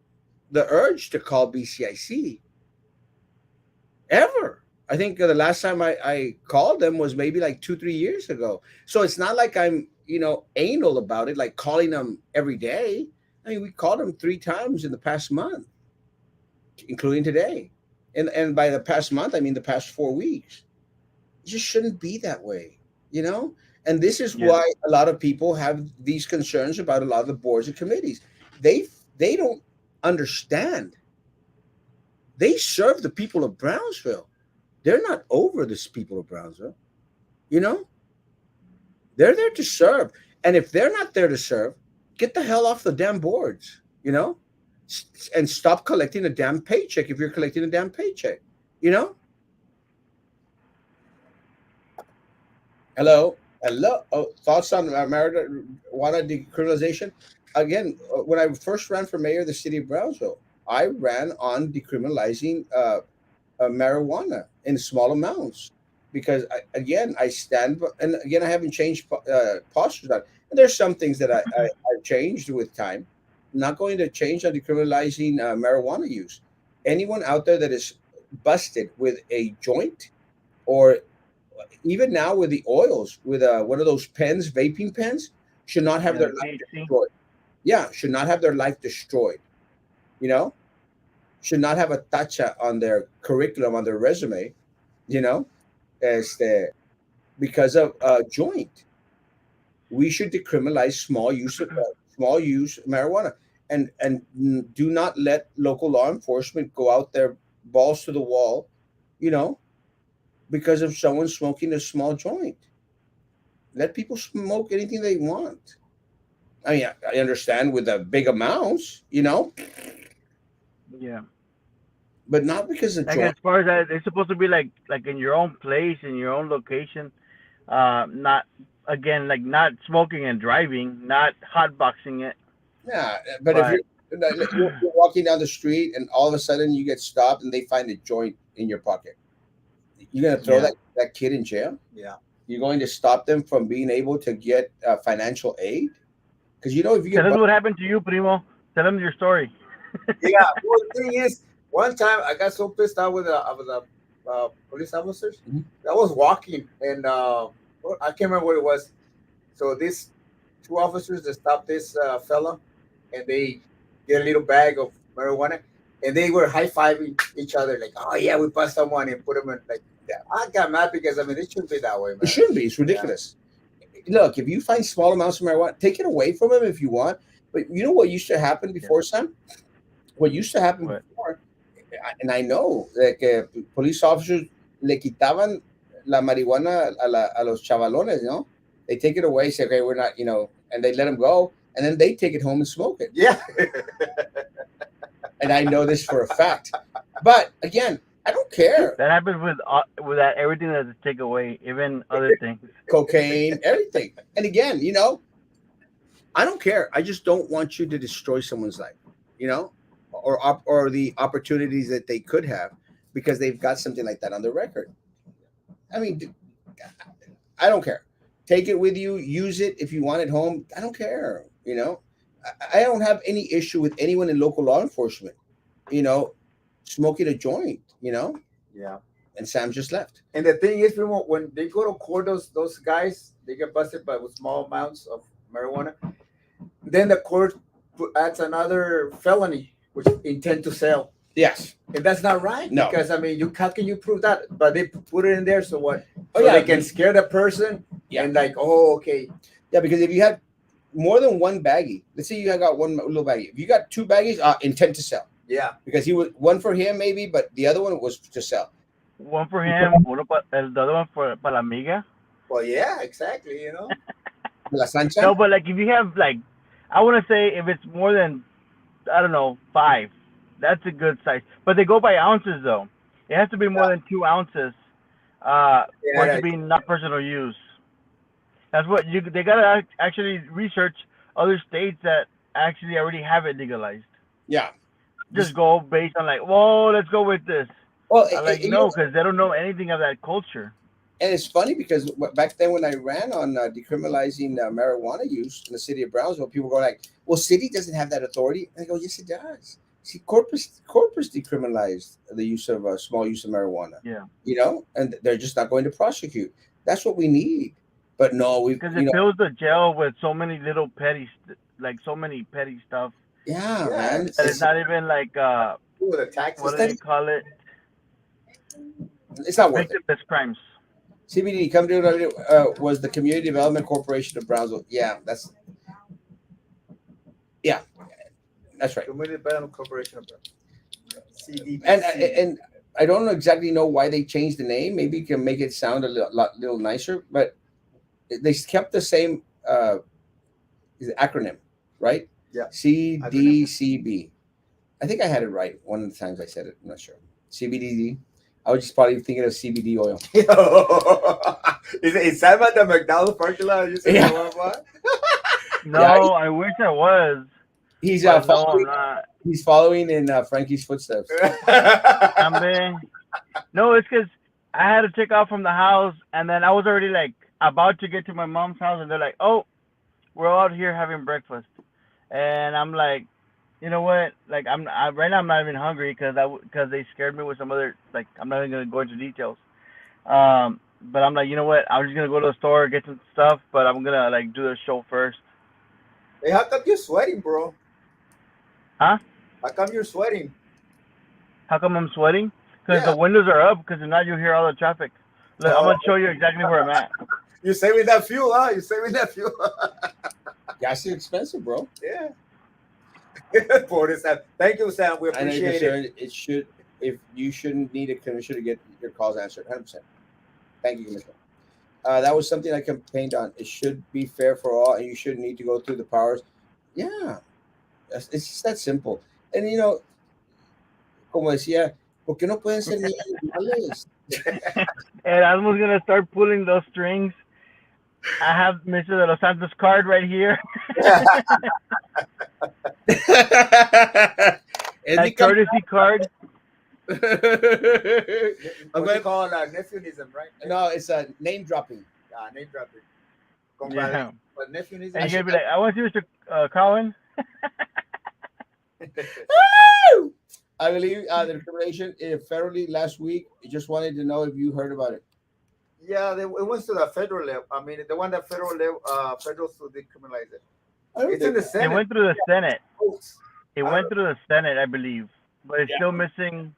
Speaker 1: the urge to call BCIC ever. I think the last time I called them was maybe like 2 3 years ago. So it's not like I'm anal about it, like calling them every day. I mean, we called them 3 times in the past month, including today, and by the past month I mean the past 4 weeks. It just shouldn't be that way, you know. And this is
Speaker 2: Yes.
Speaker 1: why a lot of people have these concerns about a lot of the boards and committees. They they don't understand. They serve the people of Brownsville. They're not over the people of Brownsville. You know, they're there to serve. And if they're not there to serve, get the hell off the damn boards, you know, and stop collecting a damn paycheck if you're collecting a damn paycheck, you know? Hello? Hello? Oh, thoughts on marijuana decriminalization? Again, when I first ran for mayor of the city of Brownsville, I ran on decriminalizing marijuana in small amounts because again I stand and again I haven't changed postures on it. And there's some things that I've changed with time. I'm not going to change on decriminalizing marijuana use. Anyone out there that is busted with a joint or even now with the oils with one of those pens, vaping pens, should not have
Speaker 2: Yeah,
Speaker 1: their
Speaker 2: the
Speaker 1: life
Speaker 2: THC.
Speaker 1: destroyed. Yeah, should not have their life destroyed, you know, should not have a tacha on their curriculum, on their resume, you know, as the because of a joint. We should decriminalize small use marijuana, and do not let local law enforcement go out there balls to the wall, you know, because of someone smoking a small joint. Let people smoke anything they want. I mean, I understand with the big amounts, you know,
Speaker 2: Yeah.
Speaker 1: but not because of
Speaker 2: Like
Speaker 1: joint.
Speaker 2: as far as that, it's supposed to be like in your own place, in your own location. Not again like not smoking and driving, not hotboxing it,
Speaker 1: Yeah, but if
Speaker 2: but
Speaker 1: you're walking down the street and all of a sudden you get stopped and they find a joint in your pocket, you're gonna throw
Speaker 2: yeah.
Speaker 1: that kid in jail.
Speaker 3: Yeah.
Speaker 1: You're going to stop them from being able to get financial aid because if you
Speaker 2: Tell
Speaker 1: get
Speaker 2: us what happened to you, Primo. Tell them your story.
Speaker 3: Yeah. Well, the thing is, one time I got so pissed out with the police officers.
Speaker 1: Mhm.
Speaker 3: I was walking and I can't remember what it was. So these two officers that stopped this fella, and they get a little bag of marijuana, and they were high fiving each other like, "Oh yeah, we bust someone and put them in like." That. I got mad because I mean it shouldn't be that way,
Speaker 1: it
Speaker 3: man.
Speaker 1: shouldn't be. It's
Speaker 3: Yeah.
Speaker 1: ridiculous. Look, if you find small amounts of marijuana, take it away from them if you want. But you know what used to happen
Speaker 2: Yeah.
Speaker 1: before, Sam? What used to happen
Speaker 2: What?
Speaker 1: before, and I know like police officers le quitaban la marihuana a los chavalones, no? They take it away, say, okay, we're not, and they let them go, and then they take it home and smoke it.
Speaker 3: Yeah.
Speaker 1: And I know this for a fact. But again, I don't care.
Speaker 2: That happens with that everything that they take away, even other things.
Speaker 1: Cocaine, everything. And again, I don't care. I just don't want you to destroy someone's life, or the opportunities that they could have because they've got something like that on their record. I mean, I don't care. Take it with you. Use it if you want it home. I don't care. I don't have any issue with anyone in local law enforcement. You know, smoking a joint.
Speaker 3: Yeah.
Speaker 1: And Sam just left.
Speaker 3: And the thing is, Primo, when they go to court, those guys they get busted by with small amounts of marijuana. Then the court adds another felony, which intent to sell.
Speaker 1: Yes.
Speaker 3: And that's not right.
Speaker 1: No.
Speaker 3: Because I mean, how can you prove that? But they put it in there, so what?
Speaker 1: Oh
Speaker 3: So
Speaker 1: yeah.
Speaker 3: they can scare the person.
Speaker 1: Yeah.
Speaker 3: And like, oh, okay.
Speaker 1: Yeah, because if you had more than one baggie, let's say you got one little baggie. If you got two baggies, intent to sell.
Speaker 3: Yeah.
Speaker 1: Because he was one for him maybe, but the other one was to sell.
Speaker 2: One for him, the other one for para la amiga.
Speaker 3: Well, yeah, exactly. You know.
Speaker 1: La
Speaker 2: No,
Speaker 1: Sancha?
Speaker 2: but like if you have like, I want to say if it's more than I don't know 5, that's a good size. But they go by ounces though. It has to be more than 2 ounces for
Speaker 3: Yeah,
Speaker 2: it to be not personal use. That's what you they gotta actually research other states that actually already have it legalized.
Speaker 1: Yeah.
Speaker 2: Just
Speaker 1: Just
Speaker 2: go based on like, whoa, let's go with this.
Speaker 1: well,
Speaker 2: I like
Speaker 1: you know,
Speaker 2: no, because they don't know anything of that culture.
Speaker 1: and it's funny because back then when I ran on decriminalizing marijuana use in the city of Brownsville, people go like, "Well, city doesn't have that authority." And I go, "Yes, it does." See, corpus decriminalized the use of small use of marijuana,
Speaker 2: Yeah,
Speaker 1: and they're just not going to prosecute. That's what we need. But no, we,
Speaker 2: because it fills the jail with so many little like so many petty stuff
Speaker 1: yeah,
Speaker 3: yeah.
Speaker 1: man,
Speaker 3: It's
Speaker 2: that it's not even like
Speaker 3: with the
Speaker 2: what
Speaker 3: taxes.
Speaker 2: do
Speaker 1: it's
Speaker 2: they call it?
Speaker 1: it's not worth it.
Speaker 2: Victimless crimes.
Speaker 1: CBD come to was the Community Development Corporation of Brownsville. Yeah, that's right.
Speaker 3: Community Development Corporation of
Speaker 1: and
Speaker 3: CDBC.
Speaker 1: and I don't exactly know why they changed the name. Maybe you can make it sound a little nicer, but they kept the same acronym, right?
Speaker 3: Yeah, acronym.
Speaker 1: CDCB. I think I had it right one of the times I said it. I'm not sure. CBDD. I was just probably thinking of CBD oil.
Speaker 3: Is Sam at the McDonald's parking lot? You said
Speaker 1: Yeah.
Speaker 3: what?
Speaker 1: Yeah,
Speaker 2: No, I wish I was,
Speaker 1: he's
Speaker 2: but no, I'm
Speaker 1: following.
Speaker 2: not.
Speaker 1: He's following in Frankie's footsteps.
Speaker 2: I'm being no, it's because I had to take off from the house, and then I was already like about to get to my mom's house, and they're like, "Oh, we're out here having breakfast," and I'm like, you know what? Like right now I'm not even hungry because they scared me with some other like I'm not even gonna go into details. But I'm like, you know what? I'm just gonna go to the store get some stuff, but I'm gonna like do the show first.
Speaker 3: Hey, how come you're sweating, bro?
Speaker 2: Huh?
Speaker 3: How come you're sweating?
Speaker 2: How come I'm sweating? Because
Speaker 3: Yeah.
Speaker 2: the windows are up. Because if not, you hear all the traffic. Look, I'm
Speaker 3: Oh,
Speaker 2: gonna show you exactly where I'm at.
Speaker 3: you're saving that fuel, huh? You're saving that fuel.
Speaker 1: Gas is expensive, bro.
Speaker 3: Yeah. For Sam. Thank you, Sam. We
Speaker 1: I know you're
Speaker 3: appreciate it.
Speaker 1: concerned. It should, if you shouldn't need a commissioner to get your calls answered, 100%. Thank you, Commissioner. That was something I campaigned on. It should be fair for all, and you shouldn't need to go through the powers. Yeah, it's just that simple. And como decía, ¿por qué no pueden ser niños iguales?
Speaker 2: Erasmo's gonna start pulling those strings. I have Mr. De Los Santos card right here. That courtesy card.
Speaker 3: What you call nephewism, right?
Speaker 1: No, it's a name dropping.
Speaker 3: Name dropping.
Speaker 2: Yeah.
Speaker 3: But nephewism.
Speaker 2: And you're gonna be like, I want you, Mr. Colin.
Speaker 1: I believe the determination federally last week. Just wanted to know if you heard about it.
Speaker 3: Yeah, it went to the federal level. I mean, the one that federal level, federal to decriminalize it. It's in the
Speaker 2: It
Speaker 3: Senate.
Speaker 2: went through the Senate.
Speaker 3: Folks.
Speaker 2: It went through the Senate, I believe, but it's still missing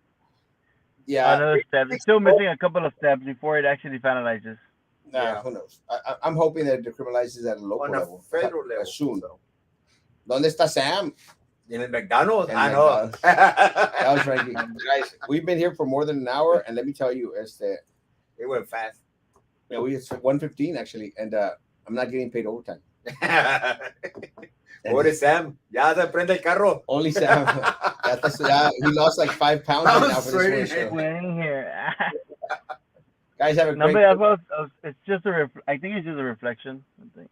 Speaker 1: Yeah,
Speaker 2: another step. It's still missing a couple of steps before it actually finalizes.
Speaker 1: who knows? I'm hoping that it decriminalizes at a local
Speaker 3: On a
Speaker 1: level.
Speaker 3: federal level.
Speaker 1: Soon.
Speaker 3: So.
Speaker 1: ¿Dónde está Sam?
Speaker 3: In the McDonald's?
Speaker 1: In
Speaker 3: I know.
Speaker 1: That was Frankie. Guys, we've been here for more than an hour, and let me tell you,
Speaker 3: It went fast.
Speaker 1: it's 1:15 actually, and I'm not getting paid overtime.
Speaker 3: Pobre Sam. Ya se prende el carro.
Speaker 1: Only Sam. He lost like 5 pounds right now for
Speaker 3: sweating.
Speaker 1: this one show.
Speaker 2: Waiting here.
Speaker 1: Guys, have a
Speaker 2: No,
Speaker 1: great.
Speaker 2: but it's just I think it's just a reflection. I think.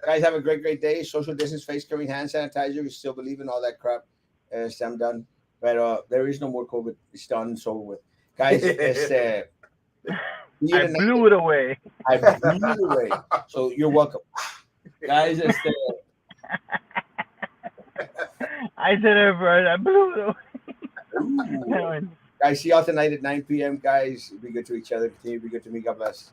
Speaker 1: Guys, have a great day. Social distance, face covering, hand sanitizer. We still believe in all that crap. Sam done, but there is no more COVID. It's done. It's over with. Guys,
Speaker 2: I blew it away.
Speaker 1: I blew it away. So you're welcome, guys.
Speaker 2: I said it first. I blew it away.
Speaker 1: Guys, see y'all tonight at 9 p.m. Guys, be good to each other. Continue to be good to me. God bless.